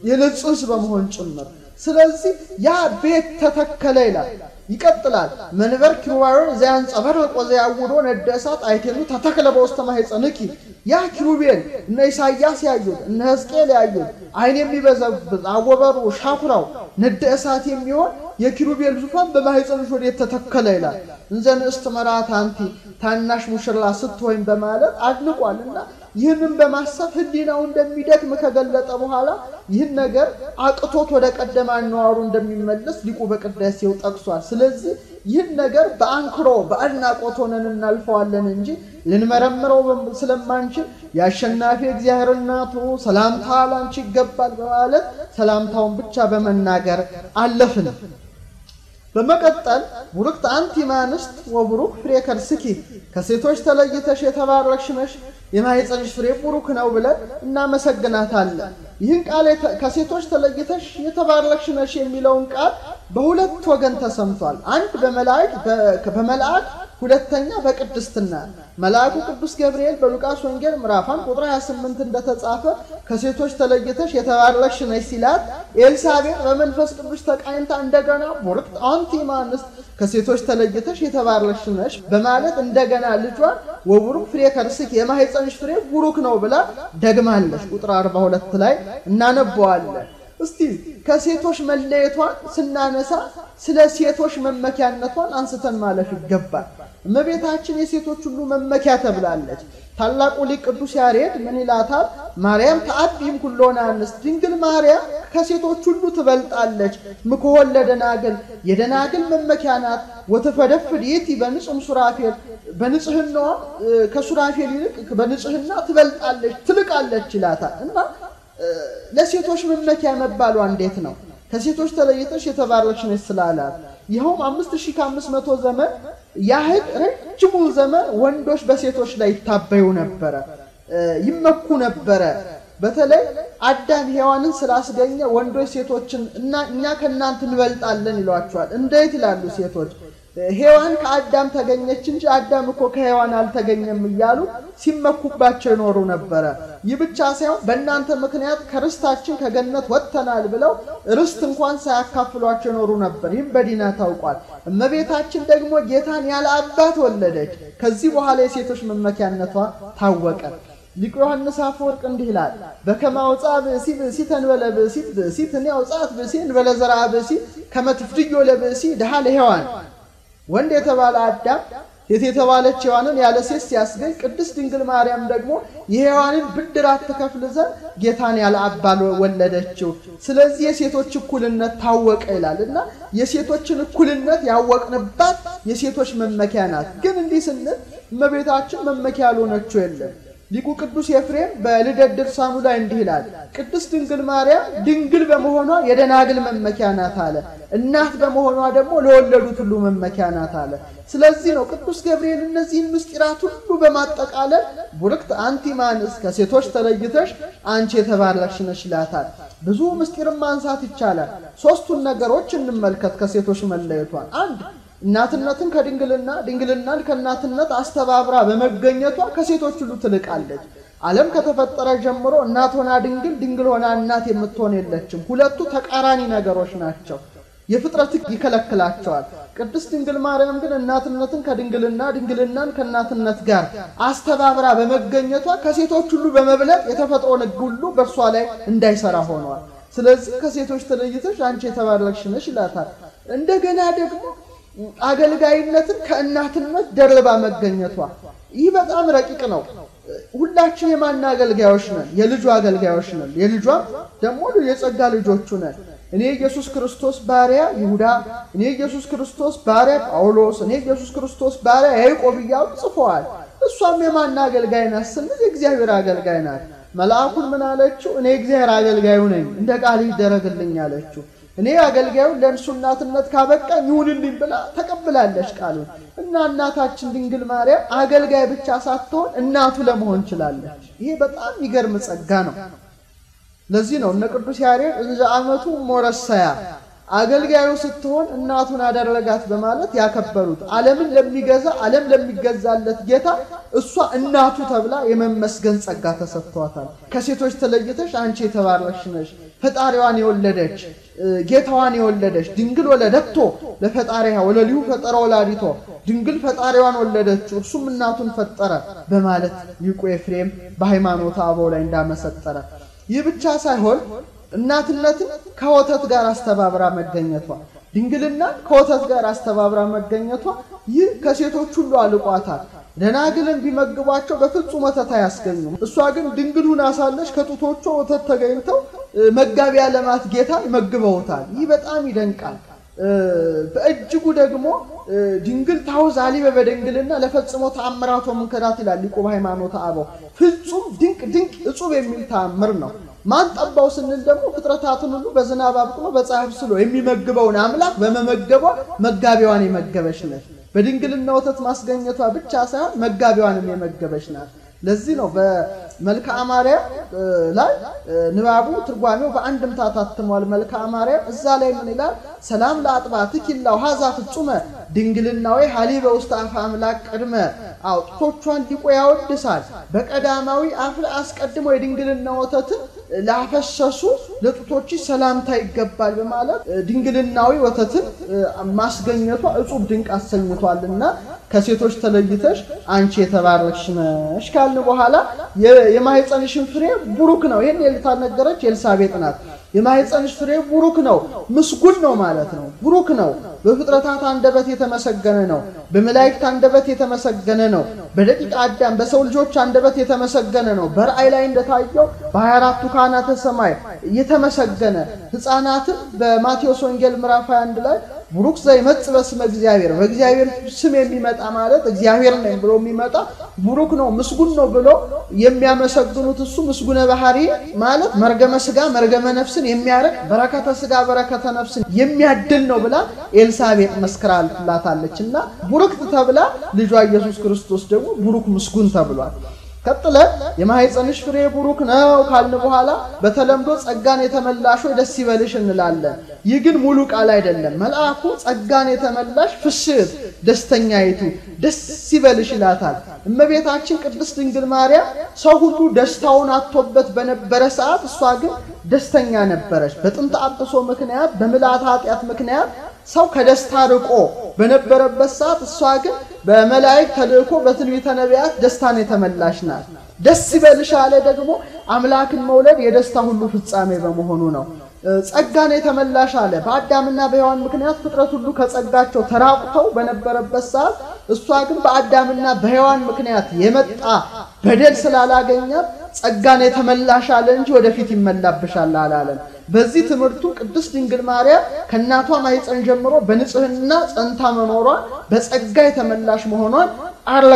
Speaker 2: የለጽስ በመሆን ጭምር። ስለዚህ ያ ቤት ተተከለ ይላል። ይቀጥላል። መንበር ኪሩቤል ዘያንጸባርቅ ወዘያውዶ ነደ እሳት አይቴኑ ተተከለ በውስተ ማህፀንኪ። ያ ኪሩቤል እነ ኢሳይያስ ያዩት እነ ሕዝቅኤል ያዩት አይን የሚበዘብዝ አወበሩ ሻኩራው ነደ እሳት የሚሆን የኪሩቤል ዙፋን በማህፀንሽ ወዴት ተተከለ ይላል። እንዘ ንእስት መርዓት አንቲ ታናሽ ሙሽራ ስትሆን በማለት አድንቋልና ይህንን በማሰብ ህሊናው እንደሚደክም ከገለጠ በኋላ ይህን ነገር አቅቶት ወደ ቀደመ አኗኗሩ እንደሚመለስ ሊቁ በቅዳሴው ጠቅሷል። ስለዚህ ይህን ነገር በአንክሮ በአድናቆት ሆነን እናልፈዋለን እንጂ ልንመረምረው ስለማንችል የአሸናፊ እግዚአብሔር እናቱ ሰላምታ ላንቺ ይገባል በማለት ሰላምታውን ብቻ በመናገር አለፍን። በመቀጠል ቡሩክት አንቲ እምአንስት ወቡሩክ ፍሬ ከርስኪ ከሴቶች ተለይተሽ የተባረክሽ ነሽ የማህፀንሽ ፍሬ ቡሩክ ነው ብለን እናመሰግናታለን። ይህን ቃል ከሴቶች ተለይተሽ የተባረክሽ ነሽ የሚለውን ቃል በሁለት ወገን ተሰምቷል። አንድ በመልአክ ሁለተኛ በቅድስትና። መልአኩ ቅዱስ ገብርኤል በሉቃስ ወንጌል ምዕራፍ 1 ቁጥር 28 እንደተጻፈ ከሴቶች ተለይተሽ የተባረክሽ ነሽ ሲላት ኤልሳቤጥ በመንፈስ ቅዱስ ተቃኝታ እንደገና ቡሩክት አንቲ እምአንስት ከሴቶች ተለይተሽ የተባረክሽ ነሽ በማለት እንደገና ልጇን ወቡሩክ ፍሬ ከርስኪ የማህፀንሽ ፍሬ ቡሩክ ነው ብላ ደግማለች። ቁጥር 42 ላይ እናነበዋለን። እስቲ ከሴቶች መለየቷን ስናነሳ ስለ ሴቶች መመኪያነቷን አንስተን ማለፍ ይገባል። እመቤታችን የሴቶች ሁሉ መመኪያ ተብላለች። ታላቁ ሊቅ ቅዱስ ያሬድ ምን ይላታል? ማርያም ተአቢም ኩሎነ አንስት፣ ድንግል ማርያም ከሴቶች ሁሉ ትበልጣለች። ምክሆን ለደናግል፣ የደናግል መመኪያ ናት። ወተፈደፍድ ይእቲ በንጹም ሱራፌል፣ በንጽህናዋ ከሱራፌል ይልቅ በንጽህና ትበልጣለች ትልቃለች ይላታል። እና ለሴቶች መመኪያ መባሏ እንዴት ነው? ከሴቶች ተለይተሽ የተባረክሽ ነሽ ስላላት ይኸውም 5500 ዘመን ያህል ረጅሙን ዘመን ወንዶች በሴቶች ላይ ይታበዩ ነበረ፣ ይመኩ ነበረ። በተለይ አዳም ሔዋንን ስላስገኘ ወንዶች ሴቶችን እኛ ከእናንተ እንበልጣለን ይሏቸዋል። እንዴት ይላሉ ሴቶች? ሔዋን ከአዳም ተገኘች እንጂ አዳም እኮ ከሔዋን አልተገኘም እያሉ ሲመኩባቸው ይኖሩ ነበረ። ይህ ብቻ ሳይሆን በእናንተ ምክንያት ከርስታችን ከገነት ወጥተናል ብለው ርስት እንኳን ሳያካፍሏቸው ይኖሩ ነበር። ይህም በዲና ታውቋል። እመቤታችን ደግሞ ጌታን ያለ አባት ወለደች። ከዚህ በኋላ የሴቶች መመኪያነቷ ታወቀ። ሊቁ ዮሐንስ አፈወርቅ እንዲህ ይላል። በከመ አውፅአ ብእሲ ብእሲተ እንበለ ብእሲት ብእሲት እኔ አውፅአት ብእሲ እንበለ ዘርአ ብእሲ ከመ ትፍድዮ ለብእሲ ድሃ ለሔዋን። ወንድ የተባለ አዳም ሴት የተባለች ሔዋንን ያለ ሴት ሲያስገኝ ቅድስት ድንግል ማርያም ደግሞ የሔዋንን ብድራት ትከፍል ዘንድ ጌታን ያለ አባት ወለደችው። ስለዚህ የሴቶች እኩልነት ታወቀ ይላል እና የሴቶችን እኩልነት ያወቅንባት የሴቶች መመኪያ ናት። ግን እንዲህ ስንል እመቤታችን መመኪያ ያልሆነችው የለም። ሊቁ ቅዱስ ኤፍሬም በልደት ድርሳኑ ላይ እንዲህ ይላል። ቅድስት ድንግል ማርያም ድንግል በመሆኗ የደናግል መመኪያ ናት አለ። እናት በመሆኗ ደግሞ ለወለዱት ሁሉ መመኪያ ናት አለ። ስለዚህ ነው ቅዱስ ገብርኤል እነዚህን ምስጢራት ሁሉ በማጠቃለል ቡርክት አንቲ እምአንስት ከሴቶች ተለይተሽ አንቺ የተባረክሽ ነሽ ይላታል። ብዙ ምስጢርን ማንሳት ይቻላል። ሶስቱን ነገሮች እንመልከት ከሴቶች መለየቷን። አንድ እናትነትን ከድንግልና ድንግልናን ከእናትነት አስተባብራ በመገኘቷ ከሴቶች ሁሉ ትልቃለች። ዓለም ከተፈጠረ ጀምሮ እናት ሆና ድንግል፣ ድንግል ሆና እናት የምትሆን የለችም። ሁለቱ ተቃራኒ ነገሮች ናቸው። የፍጥረት ይከለክላቸዋል። ቅድስት ድንግል ማርያም ግን እናትነትን ከድንግልና ድንግልናን ከእናትነት ጋር አስተባብራ በመገኘቷ ከሴቶች ሁሉ በመብለጥ የተፈጥሮን ሕግ ሁሉ በእርሷ ላይ እንዳይሰራ ሆኗል። ስለዚህ ከሴቶች ተለይተሽ አንቺ የተባረክሽ ነሽ ይላታል። እንደገና ደግሞ አገልጋይነትን ከእናትነት ደርባ መገኘቷ ይህ በጣም ረቂቅ ነው። ሁላችን የማን አገልጋዮች ነን? የልጁ አገልጋዮች ነን። የልጇ ደግሞ የጸጋ ልጆቹ ነን። እኔ ኢየሱስ ክርስቶስ ባሪያ ይሁዳ፣ እኔ ኢየሱስ ክርስቶስ ባሪያ ጳውሎስ፣ እኔ ኢየሱስ ክርስቶስ ባሪያ ያዕቆብ እያሉ ጽፈዋል። እሷም የማን አገልጋይ ናት ስንል የእግዚአብሔር አገልጋይ ናት። መልአኩን ምን አለችው? እኔ እግዚአብሔር አገልጋዩ ነኝ፣ እንደ ቃል ይደረግልኝ አለችው። እኔ አገልጋዩ ለእርሱ እናትነት ካበቃኝ ይሁንልኝ ብላ ተቀብላለች ቃሉን። እና እናታችን ድንግል ማርያም አገልጋይ ብቻ ሳትሆን እናቱ ለመሆን ችላለች። ይሄ በጣም የሚገርም ጸጋ ነው። ለዚህ ነው እነ ቅዱስ ያሬድ እንዘ አመቱ ሞረሰያ አገልጋዩ ስትሆን እናቱን አደረጋት በማለት ያከበሩት ዓለምን ለሚገዛ ዓለም ለሚገዛለት ጌታ እሷ እናቱ ተብላ የመመስገን ጸጋ ተሰጥቷታል። ከሴቶች ተለይተሽ አንቺ የተባረክሽ ነሽ፣ ፈጣሪዋን የወለደች ጌታዋን የወለደች ድንግል ወለደቶ ለፈጣሪያ ወለሊሁ ፈጠረ ወላዲቶ ድንግል ፈጣሪዋን ወለደች እርሱም እናቱን ፈጠረ በማለት ሊቁ ኤፍሬም በሃይማኖተ አበው ላይ እንዳመሰጠረ ይህ ብቻ ሳይሆን እናትነትን ከወተት ጋር አስተባብራ መገኘቷ ድንግልና ከወተት ጋር አስተባብራ መገኘቷ ይህ ከሴቶች ሁሉ አልቋታል። ደናግልን ቢመግቧቸው በፍጹም ወተት አያስገኙም። እሷ ግን ድንግል ሆና ሳለች ከጡቶቿ ወተት ተገኝተው መጋቢያ ለማት ጌታ መግበውታል። ይህ በጣም ይደንቃል። በእጅጉ ደግሞ ድንግል ታውዛሊ በድንግልና ለፈጽሞ ተአምራቶ መንከራት ይላል ሊቁ በሃይማኖተ አበው። ፍጹም ድንቅ እጹብ የሚል ተአምር ነው። ማን ጠባው ስንል ደግሞ ፍጥረታትን ሁሉ በዝናብ አብቅሎ በፀሐይ አብስሎ የሚመግበውን አምላክ በመመገቧ መጋቢዋን የመገበች ነች። በድንግልና ወተት ማስገኘቷ ብቻ ሳይሆን መጋቢዋንም የመገበች ናት። ለዚህ ነው በመልክዓ ማርያም ላይ ንባቡ ትርጓሜው በአንድምታ ታትሟል። መልክዓ ማርያም እዛ ላይ ምን ይላል? ሰላም ለአጥባትኪ ለውሃዛ ፍጹመ ድንግልናዊ ሐሊበ ውስተ አፈ አምላክ ቅድመ ጡቶቿን ሊቆ ያወድሳል። በቀዳማዊ አፍ ላይ አስቀድሞ የድንግልና ወተትን ላፈሰሱ ለጡቶች ሰላምታ ይገባል በማለት ድንግልናዊ ወተትን ማስገኘቷ እጹብ ድንቅ አሰኝቷልና ከሴቶች ተለይተሽ አንቺ የተባረክሽ ነሽ ካልን በኋላ የማህፀንሽን ፍሬ ቡሩክ ነው። ይሄን የልታነገረች ኤልሳቤጥ ናት። የማህፀንሽ ፍሬ ቡሩክ ነው፣ ምስጉን ነው ማለት ነው። ቡሩክ ነው፣ በፍጥረታት አንደበት የተመሰገነ ነው፣ በመላእክት አንደበት የተመሰገነ ነው፣ በደቂቀ አዳም በሰው ልጆች አንደበት የተመሰገነ ነው። በራእይ ላይ እንደታየው በ24ቱ ካህናተ ሰማይ የተመሰገነ ሕፃናትን በማቴዎስ ወንጌል ምዕራፍ 21 ላይ ቡሩክ ዘይመጽእ በስመ እግዚአብሔር በእግዚአብሔር ስም የሚመጣ ማለት እግዚአብሔር ነኝ ብሎ የሚመጣ ቡሩክ ነው ምስጉን ነው ብሎ የሚያመሰግኑት እሱ ምስጉነ ባህሪ ማለት መርገመ ሥጋ መርገመ ነፍስን የሚያርቅ በረከተ ሥጋ በረከተ ነፍስን የሚያድል ነው ብላ ኤልሳቤጥ መስክራላታለችና ቡሩክት ተብላ ልጇ ኢየሱስ ክርስቶስ ደግሞ ቡሩክ ምስጉን ተብሏል። ቀጥለ የማህፀንሽ ፍሬ ቡሩክ ነው ካልን በኋላ በተለምዶ ጸጋን የተመላሽ ወይ ደስ ይበልሽ እንላለን። ይህ ግን ሙሉ ቃል አይደለም። መልአኩ ጸጋን የተመላሽ ፍስሕት ደስተኛይቱ ደስ ይበልሽ ይላታል። እመቤታችን ቅድስት ድንግል ማርያም ሰው ሁሉ ደስታውን አጥቶበት በነበረ ሰዓት እሷ ግን ደስተኛ ነበረች። በጥንተ አብሶ ምክንያት በምልአተ ኃጢአት ምክንያት ሰው ከደስታ ርቆ በነበረበት ሰዓት እሷ ግን በመላእክት ተልእኮ በትንቢተ ነቢያት ደስታን የተመላሽ ናት። ደስ ይበልሽ አለ ደግሞ አምላክን መውለድ የደስታ ሁሉ ፍጻሜ በመሆኑ ነው። ጸጋን የተመላሽ አለ በአዳምና በሔዋን ምክንያት ፍጥረት ሁሉ ከጸጋቸው ተራቁተው በነበረበት ሰዓት እሷ ግን በአዳምና በሔዋን ምክንያት የመጣ በደል ስላላገኛት ጸጋን የተመላሽ አለ እንጂ ወደፊት ይመላብሻል አላለም። በዚህ ትምህርቱ ቅድስት ድንግል ማርያም ከእናቷ ማኅፀን ጀምሮ በንጽህና ጸንታ መኖሯን በጸጋ የተመላሽ መሆኗን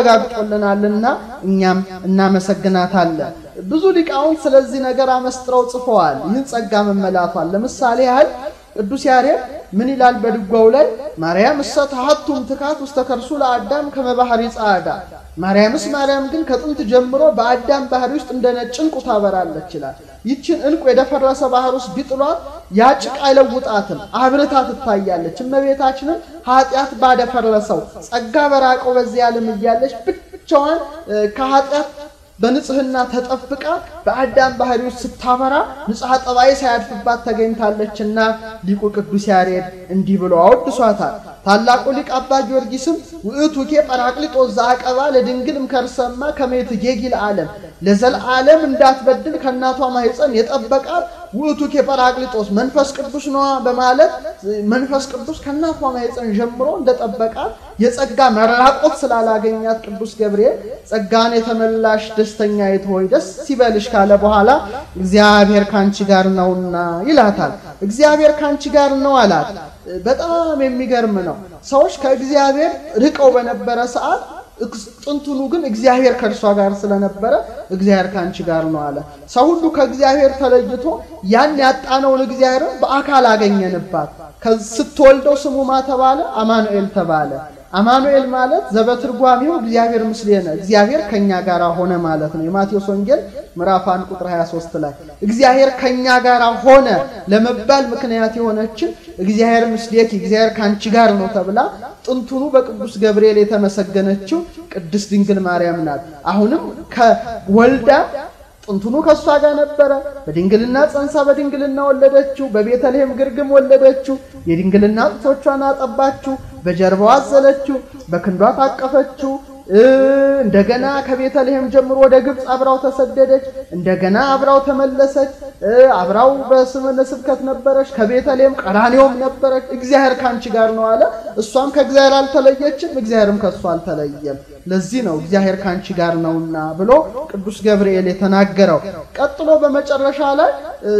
Speaker 2: አረጋግጦልናልና እኛም እናመሰግናታለን። ብዙ ሊቃውንት ስለዚህ ነገር አመስጥረው ጽፈዋል። ይህን ጸጋ መመላቷል ለምሳሌ ያህል ቅዱስ ያሬድ ምን ይላል በድጓው ላይ? ማርያም እሰተሐቱም ትካት ውስተ ከርሱ ለአዳም ከመባህሪ ጻዳ ማርያምስ ማርያም ግን ከጥንት ጀምሮ በአዳም ባህሪ ውስጥ እንደ ነጭ ዕንቁ ታበራለች ይላል። ይችን ዕንቁ የደፈረሰ ባህር ውስጥ ቢጥሏት ያ ጭቃ አይለውጣትም፣ አብርታ ትታያለች። እመቤታችንን ኃጢአት ባደፈረሰው ጸጋ በራቀው በዚህ ዓለም እያለች ብቻዋን ከኃጢአት በንጽህና ተጠፍቃ በአዳም ባህሪ ውስጥ ስታበራ ንጽሐ ጠባይ ሳያድፍባት ተገኝታለችና ሊቁ ቅዱስ ያሬድ እንዲህ ብሎ አወድሷታል። ታላቁ ሊቅ አባ ጊዮርጊስም ውእቱኬ ጰራቅሊጦስ ዘአቀባ ለድንግልም ከርሰማ ከመይት ጌጊል ዓለም ለዘላለም እንዳትበድል ከእናቷ ማኅፀን የጠበቃት ውእቱኬ ጰራቅሊጦስ መንፈስ ቅዱስ ነው በማለት መንፈስ ቅዱስ ከእናቷ ማኅፀን ጀምሮ እንደጠበቃት የጸጋ መራቆት ስላላገኛት ቅዱስ ገብርኤል ጸጋን የተመላሽ ደስተኛይቱ ሆይ ደስ ይበልሽ ካለ በኋላ እግዚአብሔር ካንቺ ጋር ነውና ይላታል። እግዚአብሔር ካንቺ ጋር ነው አላት። በጣም የሚገርም ነው። ሰዎች ከእግዚአብሔር ርቀው በነበረ ሰዓት ጥንቱኑ ግን እግዚአብሔር ከእርሷ ጋር ስለነበረ እግዚአብሔር ካንቺ ጋር ነው አለ። ሰው ሁሉ ከእግዚአብሔር ተለይቶ ያን ያጣነውን እግዚአብሔርን በአካል አገኘንባት። ስትወልደው ስሙ ማ ተባለ? አማኑኤል ተባለ። አማኑኤል ማለት ዘበትርጓሜው እግዚአብሔር ምስሌነ እግዚአብሔር ከኛ ጋር ሆነ ማለት ነው። የማቴዎስ ወንጌል ምዕራፍ 1 ቁጥር 23 ላይ እግዚአብሔር ከኛ ጋር ሆነ ለመባል ምክንያት የሆነችን እግዚአብሔር ምስሌኪ እግዚአብሔር ካንቺ ጋር ነው ተብላ ጥንቱኑ በቅዱስ ገብርኤል የተመሰገነችው ቅድስት ድንግል ማርያም ናት። አሁንም ከወልዳ ጥንቱኑ ከሷ ጋር ነበረ። በድንግልና ጸንሳ በድንግልና ወለደችው። በቤተልሔም ግርግም ወለደችው። የድንግልና ጡቶቿን አጠባችው። በጀርባዋ አዘለችው። በክንዷ ታቀፈችው። እንደገና ከቤተልሔም ጀምሮ ወደ ግብጽ አብራው ተሰደደች። እንደገና አብራው ተመለሰች። አብራው በስመነ ስብከት ነበረች። ከቤተልሔም ቀራንዮም ነበረች። እግዚአብሔር ካንቺ ጋር ነው አለ። እሷም ከእግዚአብሔር አልተለየችም፣ እግዚአብሔርም ከሷ አልተለየም። ለዚህ ነው እግዚአብሔር ካንቺ ጋር ነውና ብሎ ቅዱስ ገብርኤል የተናገረው። ቀጥሎ በመጨረሻ ላይ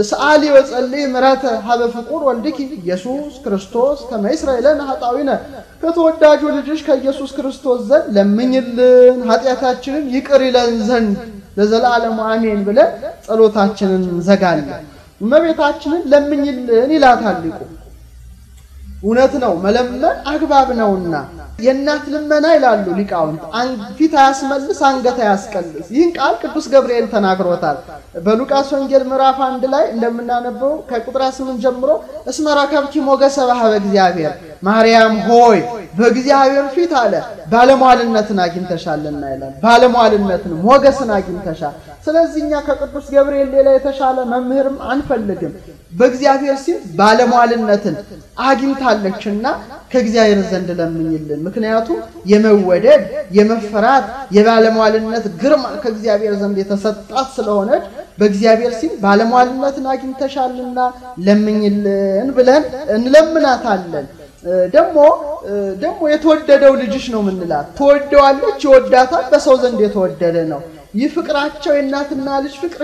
Speaker 2: ሰአሊ ወጸልይ ምሕረተ ሀበ ፍቁር ወልድኪ ኢየሱስ ክርስቶስ ከመ ይስረይ ለነ ኃጣውኢነ ከተወዳጁ ልጅሽ ከኢየሱስ ክርስቶስ ዘንድ ለምኝልን ኃጢአታችንን ይቅር ይለን ዘንድ ለዘላለሙ አሜን ብለን ጸሎታችንን እንዘጋለን። እመቤታችንን ለምኝልን ይላታል ሊቁ። እውነት ነው፣ መለመን አግባብ ነውና የእናት ልመና ይላሉ ሊቃውንት ፊት አያስመልስ አንገት አያስቀልስ። ይህን ቃል ቅዱስ ገብርኤል ተናግሮታል። በሉቃስ ወንጌል ምዕራፍ 1 ላይ እንደምናነበው ከቁጥር 8 ጀምሮ እስመ ረከብኪ ሞገሰ በኀበ እግዚአብሔር ማርያም ሆይ በእግዚአብሔር ፊት አለ ባለሟልነትን አግኝተሻልና ይላል። ባለሟልነትን ሞገስን አግኝተሻል። ስለዚህ እኛ ከቅዱስ ገብርኤል ሌላ የተሻለ መምህርም አንፈልግም። በእግዚአብሔር ሲል ባለሟልነትን አግኝታለችና ከእግዚአብሔር ዘንድ ለምኝልን። ምክንያቱም የመወደድ የመፈራት የባለሟልነት ግርማ ከእግዚአብሔር ዘንድ የተሰጣት ስለሆነች በእግዚአብሔር ሲል ባለሟልነትን አግኝተሻልና ለምኝልን ብለን እንለምናታለን። ደግሞ የተወደደው ልጅሽ ነው ምንላት። ተወደዋለች፣ ይወዳታል፣ በሰው ዘንድ የተወደደ ነው። ይህ ፍቅራቸው የእናትና ልጅ ፍቅር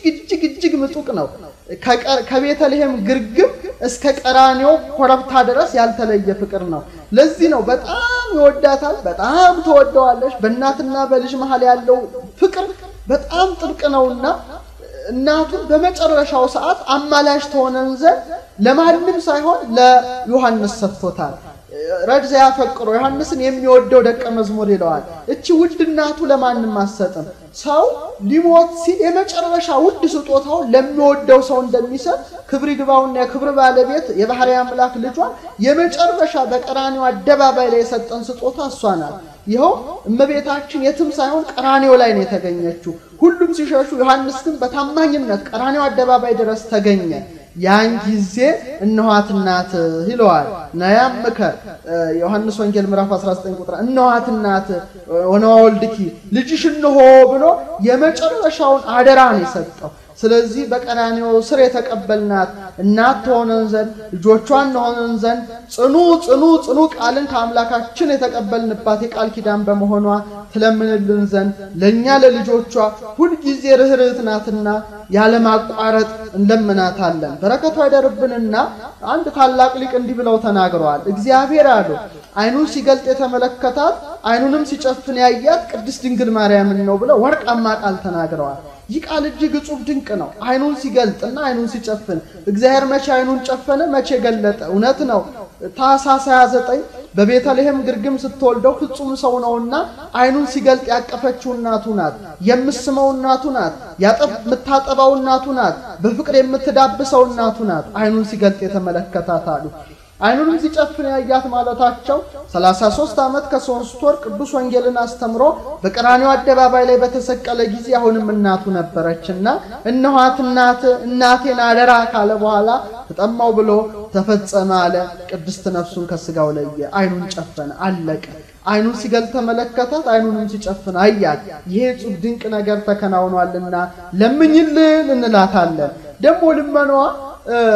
Speaker 2: እጅግ ምጡቅ ነው። ከቤተልሔም ግርግም እስከ ቀራንዮ ኮረብታ ድረስ ያልተለየ ፍቅር ነው። ለዚህ ነው በጣም ይወዳታል፣ በጣም ተወደዋለች። በእናትና በልጅ መሃል ያለው ፍቅር በጣም ጥልቅ ነውና እናቱን በመጨረሻው ሰዓት አማላጅ ተሆነን ዘንድ ለማንም ሳይሆን ለዮሐንስ ሰጥቶታል። ረድ ዘያፈቅሮ ዮሐንስን የሚወደው ደቀ መዝሙር ይለዋል። እቺ ውድ እናቱ ለማንም አሰጥም። ሰው ሊሞት ሲል የመጨረሻ ውድ ስጦታው ለሚወደው ሰው እንደሚሰጥ ክብር ይግባውና የክብር ባለቤት የባህሪ አምላክ ልጇን የመጨረሻ በቀራንዮ አደባባይ ላይ የሰጠን ስጦታ እሷ ናት። ይኸው እመቤታችን የትም ሳይሆን ቀራንዮ ላይ ነው የተገኘችው። ሁሉም ሲሸሹ ዮሐንስ ግን በታማኝነት ቀራንዮ አደባባይ ድረስ ተገኘ። ያን ጊዜ እነኋት እናት ይለዋል። ናያምከ ዮሐንስ ወንጌል ምዕራፍ 19 ቁጥር እነኋት እናት ወልድኪ ልጅሽ እንሆ ብሎ የመጨረሻውን አደራ ነው የሰጠው። ስለዚህ በቀራንዮ ስር የተቀበልናት እናት ተሆነን ዘንድ ልጆቿን ሆነን ዘንድ ጽኑ ቃልን ከአምላካችን የተቀበልንባት የቃል ኪዳን በመሆኗ ትለምንልን ዘንድ ለኛ ለልጆቿ ሁሉ ጊዜ ርህርህት ናትና ያለማቋረጥ እንለምናታለን። በረከቷ ይደርብንና አንድ ታላቅ ሊቅ እንዲህ ብለው ተናግረዋል። እግዚአብሔር አሉ አይኑን ሲገልጥ የተመለከታት አይኑንም ሲጨፍን ያያት ቅድስት ድንግል ማርያምን ነው ብለው ወርቃማ ቃል ተናግረዋል። ይህ ቃል እጅግ እጹብ ድንቅ ነው። አይኑን ሲገልጥና አይኑን ሲጨፍን እግዚአብሔር መቼ አይኑን ጨፈነ መቼ ገለጠ? እውነት ነው። ታኅሳስ 29 በቤተልሔም ግርግም ስትወልደው ፍጹም ሰው ነውና አይኑን ሲገልጥ ያቀፈችው እናቱ ናት። የምስመው እናቱ ናት። የምታጠባው እናቱ ናት። በፍቅር የምትዳብሰው እናቱ ናት። አይኑን ሲገልጥ የተመለከታት አሉ። አይኑንም ሲጨፍን ያያት ማለታቸው 33 ዓመት ከ3 ወር ቅዱስ ወንጌልን አስተምሮ በቀራንዮ አደባባይ ላይ በተሰቀለ ጊዜ አሁንም እናቱ ነበረችና እነኋት እናቴን አደራ ካለ በኋላ ተጠማው ብሎ ተፈጸመ አለ። ቅድስት ነፍሱን ከስጋው ለየ። አይኑን ጨፈነ፣ አለቀ። አይኑን ሲገልጥ ተመለከታት፣ አይኑንም ሲጨፍን አያት። ይሄ ጽብ ድንቅ ነገር ተከናውኗልና ለምኝልን እንላታለን። ደግሞ ልመናዋ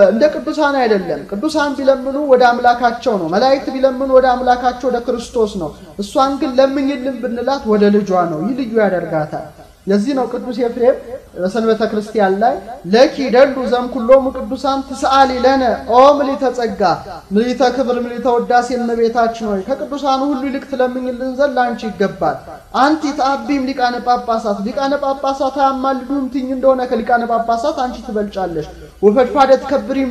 Speaker 2: እንደ ቅዱሳን አይደለም። ቅዱሳን ቢለምኑ ወደ አምላካቸው ነው። መላእክት ቢለምኑ ወደ አምላካቸው ወደ ክርስቶስ ነው። እሷን ግን ለምኝልን ብንላት ወደ ልጇ ነው። ይህ ልዩ ያደርጋታል። ለዚህ ነው ቅዱስ ኤፍሬም በሰንበተ ክርስቲያን ላይ ለኪ ደሉ ዘምኩሎሙ ቅዱሳን ትስአሊ ለነ ኦ ምልዕተ ጸጋ ምልዕተ ክብር ምልዕተ ውዳሴ እመቤታችን ሆይ ከቅዱሳን ሁሉ ይልቅ ትለምኝልን ዘንድ ላንቺ ይገባል። አንቲ ተአቢም ሊቃነ ጳጳሳት ሊቃነ ጳጳሳት ያማልዱም ትኝ እንደሆነ ከሊቃነ ጳጳሳት አንቺ ትበልጫለሽ። ወፈድፋደ ትከብሪም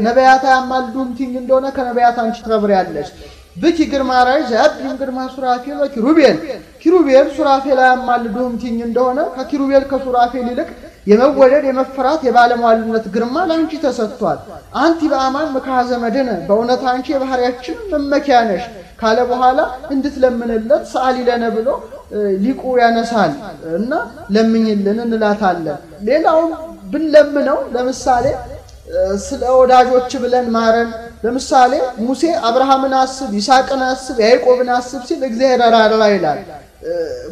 Speaker 2: ነቢያት ያማልዱም ትኝ እንደሆነ ከነቢያት አንቺ ትከብሪያለሽ። ብኪ ግርማ ራይ ዘአብም ግርማ ሱራፌል ወኪሩቤል ኪሩቤል ሱራፌል ያማልዱም ትኝ እንደሆነ ከኪሩቤል ከሱራፌል ይልቅ የመወደድ የመፈራት የባለሟልነት ግርማ ላንቺ ተሰጥቷል። አንቲ በአማን መካዘ መድነ በእውነት አንቺ የባህሪያችን መመኪያ ነሽ ካለ በኋላ እንድትለምንለት ሰዓሊ ለነ ብሎ ሊቁ ያነሳል እና ለምኝልን እንላታለን። ሌላው ብንለምነው ለምሳሌ ስለ ወዳጆች ብለን ማረን። ለምሳሌ ሙሴ አብርሃምን አስብ ይስሐቅን አስብ ያዕቆብን አስብ ሲል እግዚአብሔር ራራ ይላል።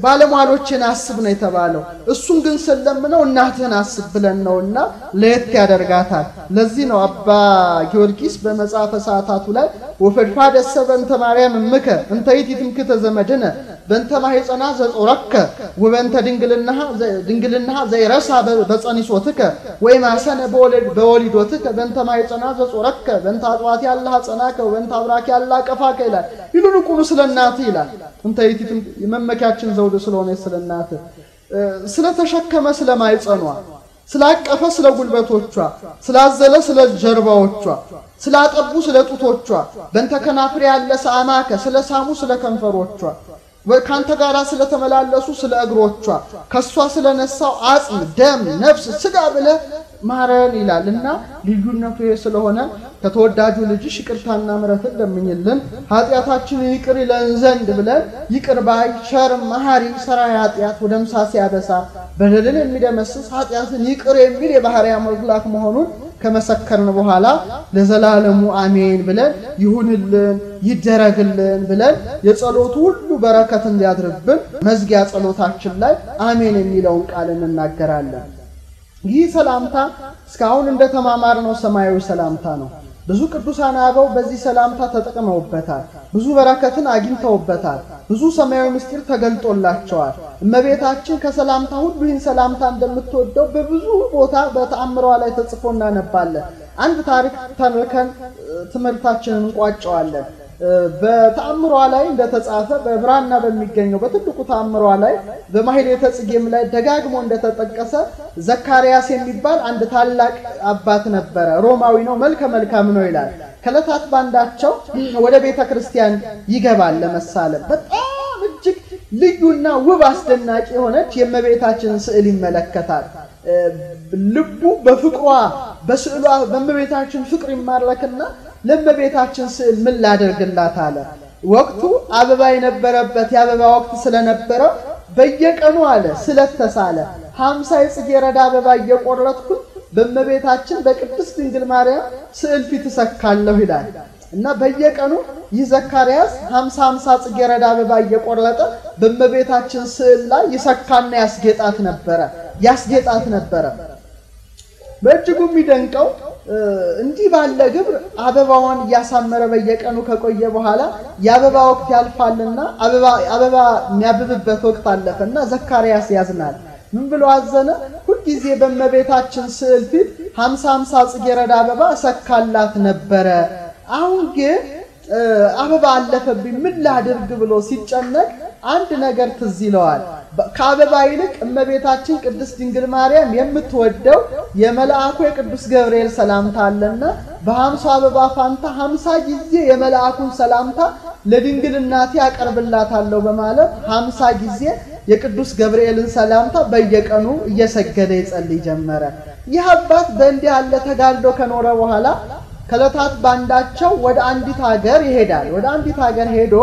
Speaker 2: ባለሟሎችን አስብ ነው የተባለው። እሱን ግን ስለምነው እናትህን አስብ ብለን ነውና ለየት ያደርጋታል። ለዚህ ነው አባ ጊዮርጊስ በመጽሐፈ ሰዓታቱ ላይ ወፈድፋደ ሰበንተ ማርያም እምከ እንተ ይትምክተ ዘመድነ በእንተ ማኅፀና ዘጾረከ ወበእንተ ድንግልናሃ ዘይረሳ በጸኒሶትከ ወይማሰነ በወሊዶትከ በእንተ ማኅፀና ዘጾረከ በእንተ አጥዋት ያለህ ጸናከ ወበእንተ አብራክ ያለህ አቀፋከ ይላል። ይልቁኑ ስለ እናትህ ይላል። እንተ ይትም የመመኪያችን ዘውድ ስለሆነ ስለ እናትህ ስለተሸከመ ስለማይጸኗ ስላቀፈ ስለ ጉልበቶቿ ስላዘለ ስለ ጀርባዎቿ ስላጠቡ ስለ ጡቶቿ በእንተ ከናፍር ያለ ሰአማከ ስለ ሳሙ ስለ ከንፈሮቿ ካንተ ጋራ ስለተመላለሱ ስለ እግሮቿ ከሷ ስለነሳው አጽም ደም ነፍስ ስጋ ብለ ማረን ይላልና ልዩነቱ ስለሆነ ከተወዳጁ ልጅሽ ይቅርታና ምሕረትን ለምኝልን ኃጢያታችንን ይቅር ይለን ዘንድ ብለን ይቅር ባይ ቸር መሐሪ ሰራይ ኃጢያት ወደምሳስ ያበሳ በደልን የሚደመስስ ኃጢያትን ይቅር የሚል የባህሪያ አምላክ መሆኑን ከመሰከርን በኋላ ለዘላለሙ አሜን ብለን ይሁንልን ይደረግልን ብለን የጸሎቱ ሁሉ በረከት እንዲያድርብን መዝጊያ ጸሎታችን ላይ አሜን የሚለውን ቃል እንናገራለን። ይህ ሰላምታ እስካሁን እንደተማማርነው ሰማያዊ ሰላምታ ነው። ብዙ ቅዱሳን አበው በዚህ ሰላምታ ተጠቅመውበታል። ብዙ በረከትን አግኝተውበታል። ብዙ ሰማያዊ ምስጢር ተገልጦላቸዋል። እመቤታችን ከሰላምታ ሁሉ ይህን ሰላምታ እንደምትወደው በብዙ ቦታ በተአምሯ ላይ ተጽፎ እናነባለን። አንድ ታሪክ ተርከን ትምህርታችንን እንቋጨዋለን። በተአምሯ ላይ እንደተጻፈ በብራና በሚገኘው በትልቁ ተአምሯ ላይ በማኅሌተ ጽጌም ላይ ደጋግሞ እንደተጠቀሰ ዘካርያስ የሚባል አንድ ታላቅ አባት ነበረ። ሮማዊ ነው፣ መልከ መልካም ነው ይላል። ከዕለታት ባንዳቸው ወደ ቤተ ክርስቲያን ይገባል ለመሳለም። በጣም እጅግ ልዩና ውብ አስደናቂ የሆነች የእመቤታችን ስዕል ይመለከታል። ልቡ በፍቅሯ በስዕሏ በእመቤታችን ፍቅር ይማረክና ለእመቤታችን ስዕል ምን ላደርግላት አለ። ወቅቱ አበባ የነበረበት የአበባ ወቅት ስለነበረ በየቀኑ አለ ስለተሳለ 50 የጽጌረዳ አበባ እየቆረጥኩ በእመቤታችን በቅድስት ድንግል ማርያም ስዕል ፊት ሰካለሁ ይላል እና በየቀኑ ይህ ዘካርያስ 50 ጽጌረዳ አበባ እየቆረጠ በእመቤታችን ስዕል ላይ ይሰካና ያስጌጣት ነበረ። በእጅጉ የሚደንቀው እንዲህ ባለ ግብር አበባዋን ያሳመረ በየቀኑ ከቆየ በኋላ የአበባ ወቅት ያልፋልና አበባ የሚያብብበት ወቅት አለፈና ዘካርያስ ያዝናል። ምን ብሎ አዘነ? ሁሉ ጊዜ በእመቤታችን ስዕል ፊት 50 ጽጌረዳ አበባ ሰካላት ነበረ። አሁን ግን አበባ አለፈብኝ ምን ላድርግ ብሎ ሲጨነቅ አንድ ነገር ትዝ ይለዋል። ከአበባ ይልቅ እመቤታችን ቅድስት ድንግል ማርያም የምትወደው የመልአኩ የቅዱስ ገብርኤል ሰላምታ አለና በ50 አበባ ፋንታ 50 ጊዜ የመልአኩን ሰላምታ ለድንግል እናቴ አቀርብላታለሁ በማለት 50 ጊዜ የቅዱስ ገብርኤልን ሰላምታ በየቀኑ እየሰገደ ይጸልይ ጀመረ። ይህ አባት በእንዲህ ያለ ተጋድሎ ከኖረ በኋላ ከዕለታት ባንዳቸው ወደ አንዲት ሀገር ይሄዳል። ወደ አንዲት ሀገር ሄዶ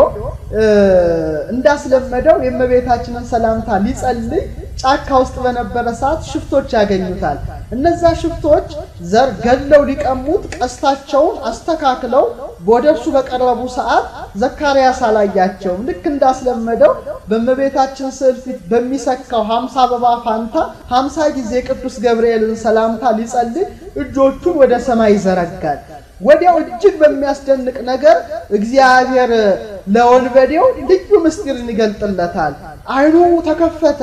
Speaker 2: እንዳስለመደው የእመቤታችንን ሰላምታ ሊጸልይ ጫካ ውስጥ በነበረ ሰዓት ሽፍቶች ያገኙታል። እነዛ ሽፍቶች ዘር ገድለው ሊቀሙት ቀስታቸውን አስተካክለው ወደሱ በቀረቡ ሰዓት ዘካርያስ አላያቸውም። ልክ እንዳስለመደው በእመቤታችን ስዕል ፊት በሚሰካው 50 አበባ ፋንታ 50 ጊዜ ቅዱስ ገብርኤልን ሰላምታ ሊጸልይ እጆቹን ወደ ሰማይ ይዘረጋል። ወዲያው እጅግ በሚያስደንቅ ነገር እግዚአብሔር ለወንበዴው ልዩ ምስጢርን ይገልጥለታል። አይኑ ተከፈተ።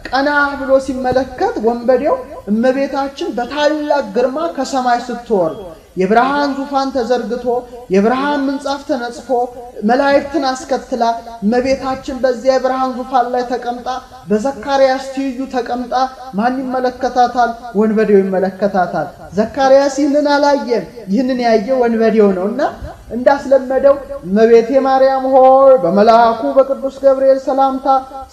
Speaker 2: ቀና ብሎ ሲመለከት ወንበዴው እመቤታችን በታላቅ ግርማ ከሰማይ ስትወርድ የብርሃን ዙፋን ተዘርግቶ የብርሃን ምንጻፍ ተነጽፎ መላእክትን አስከትላ እመቤታችን በዚያ የብርሃን ዙፋን ላይ ተቀምጣ በዘካርያስ ትይዩ ተቀምጣ ማን ይመለከታታል? ወንበዴው ይመለከታታል። ዘካርያስ ይህንን አላየም። ይህንን ያየ ወንበዴው ነውና እንዳስለመደው እመቤቴ ማርያም ሆይ በመልአኩ በቅዱስ ገብርኤል ሰላምታ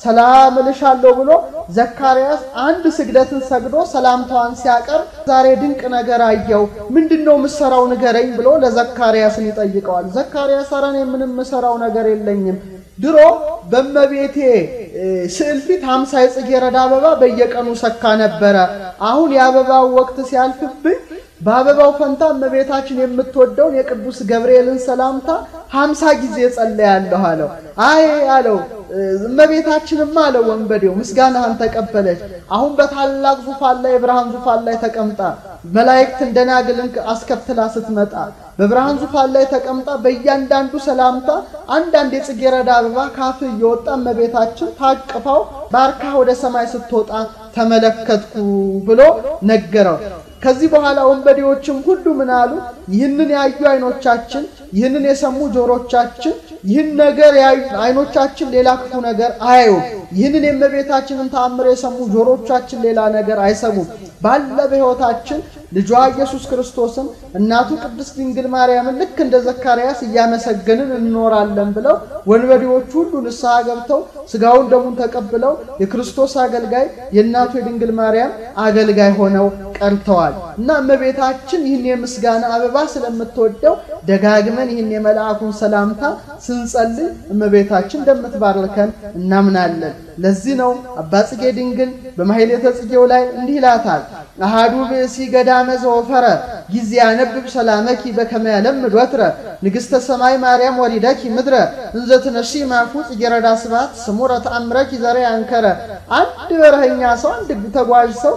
Speaker 2: ሰላም እልሻለሁ ብሎ ዘካርያስ አንድ ስግደትን ሰግዶ ሰላምታዋን ሲያቀርብ ዛሬ ድንቅ ነገር አየው ምንድነው ምሰራው ንገረኝ ብሎ ለዘካርያስን ይጠይቀዋል። ዘካርያስ አራኔ ምንም ምሰራው ነገር የለኝም ድሮ በመቤቴ ስዕል ፊት 50 የጽጌረዳ አበባ በየቀኑ ሰካ ነበረ። አሁን የአበባው ወቅት ሲያልፍብኝ በአበባው ፈንታ እመቤታችን የምትወደውን የቅዱስ ገብርኤልን ሰላምታ 50 ጊዜ ጸልያለሁ አለው። አይ አለው እመቤታችንማ አለው ወንበዴው ምስጋናህን ተቀበለች። አሁን በታላቅ ዙፋን ላይ የብርሃን ዙፋን ላይ ተቀምጣ መላእክት እንደናግልን አስከትላ ስትመጣ በብርሃን ዙፋን ላይ ተቀምጣ በእያንዳንዱ ሰላምታ አንዳንድ የጽጌረዳ አበባ ካፍ እየወጣ እመቤታችን ታቅፋው ባርካ ወደ ሰማይ ስትወጣ ተመለከትኩ ብሎ ነገረው። ከዚህ በኋላ ወንበዴዎችም ሁሉ ምን አሉ? ይህንን ያዩ አይኖቻችን፣ ይህንን የሰሙ ጆሮቻችን፣ ይህን ነገር ያዩ አይኖቻችን ሌላ ክፉ ነገር አያዩም። ይህንን የእመቤታችንን ተአምር የሰሙ ጆሮቻችን ሌላ ነገር አይሰሙም። ባለ በሕይወታችን ልጇ ኢየሱስ ክርስቶስን እናቱ ቅድስት ድንግል ማርያምን ልክ እንደ ዘካርያስ እያመሰገንን እንኖራለን ብለው ወንበዴዎች ሁሉ ንስሐ ገብተው ስጋውን ደሙን ተቀብለው የክርስቶስ አገልጋይ የእናቱ የድንግል ማርያም አገልጋይ ሆነው ቀርተዋል። እና እመቤታችን ይህን የምስጋና አበባ ስለምትወደው ደጋግመን ይህን የመልአኩን ሰላምታ ስንጸልይ እመቤታችን እንደምትባርከን እናምናለን። ለዚህ ነው አባ ጽጌ ድንግል በማሕሌተ ጽጌው ላይ እንዲህ ይላታል። አሃዱ ብእሲ ገዳመ ዘወፈረ ጊዜ ያነብብ ሰላመኪ በከመ ያለምድ ወትረ ንግሥተ ሰማይ ማርያም ወሪደኪ ምድረ እንዘ ትነሺ ማፉ ጽጌረዳ ስባት ስሙረ ተአምረኪ ዘረ ያንከረ። አንድ በረሃኛ ሰው አንድ ተጓዥ ሰው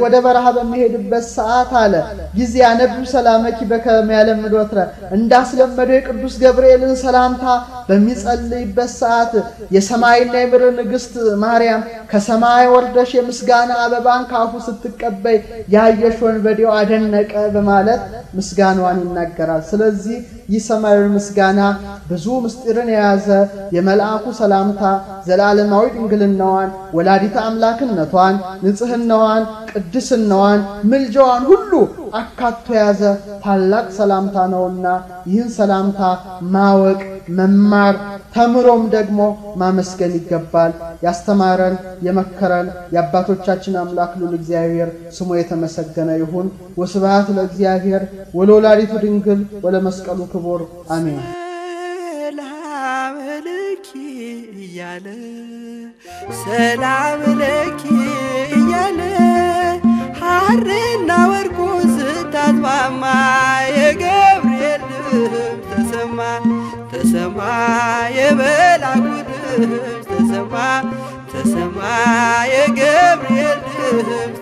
Speaker 2: ወደ በረሃ በሚሄድበት ሰዓት አለ ጊዜ ያነብብ ሰላመኪ በከመ ያለምድ ወትረ እንዳስለመደው የቅዱስ ገብርኤልን ሰላምታ በሚጸልይበት ሰዓት የሰማይና የምድር ንግሥት ማርያም ከሰማይ ወርደሽ የምስጋና አበባን ካፉ ስትቀበይ ያየሽ ወንበዴው አደነቀ በማለት ምስጋናዋን ይናገራል። ስለዚህ ይህ ሰማያዊ ምስጋና ብዙ ምስጢርን የያዘ የመልአኩ ሰላምታ ዘላለማዊ ድንግልናዋን፣ ወላዲተ አምላክነቷን፣ ንጽህናዋን፣ ቅድስናዋን፣ ምልጃዋን ሁሉ አካቶ የያዘ ታላቅ ሰላምታ ነውና ይህን ሰላምታ ማወቅ መማር ተምሮም ደግሞ ማመስገን ይገባል። ያስተማረን የመከረን የአባቶቻችን አምላክ ልዑል እግዚአብሔር ስሙ የተመሰገነ ይሁን። ወስብሐት ለእግዚአብሔር ወለወላዲቱ ድንግል ወለመስቀሉ ክቡር አሜን።
Speaker 1: ሰላም ለኪ እያለ ሰላም ለኪ እያለ ሐርና ወርቁን ስታስማማ የገብርኤል ድምፅ ተሰማ ተሰማ የመልአኩ ድምፅ ተሰማ ተሰማ የገብርኤል ድምፅ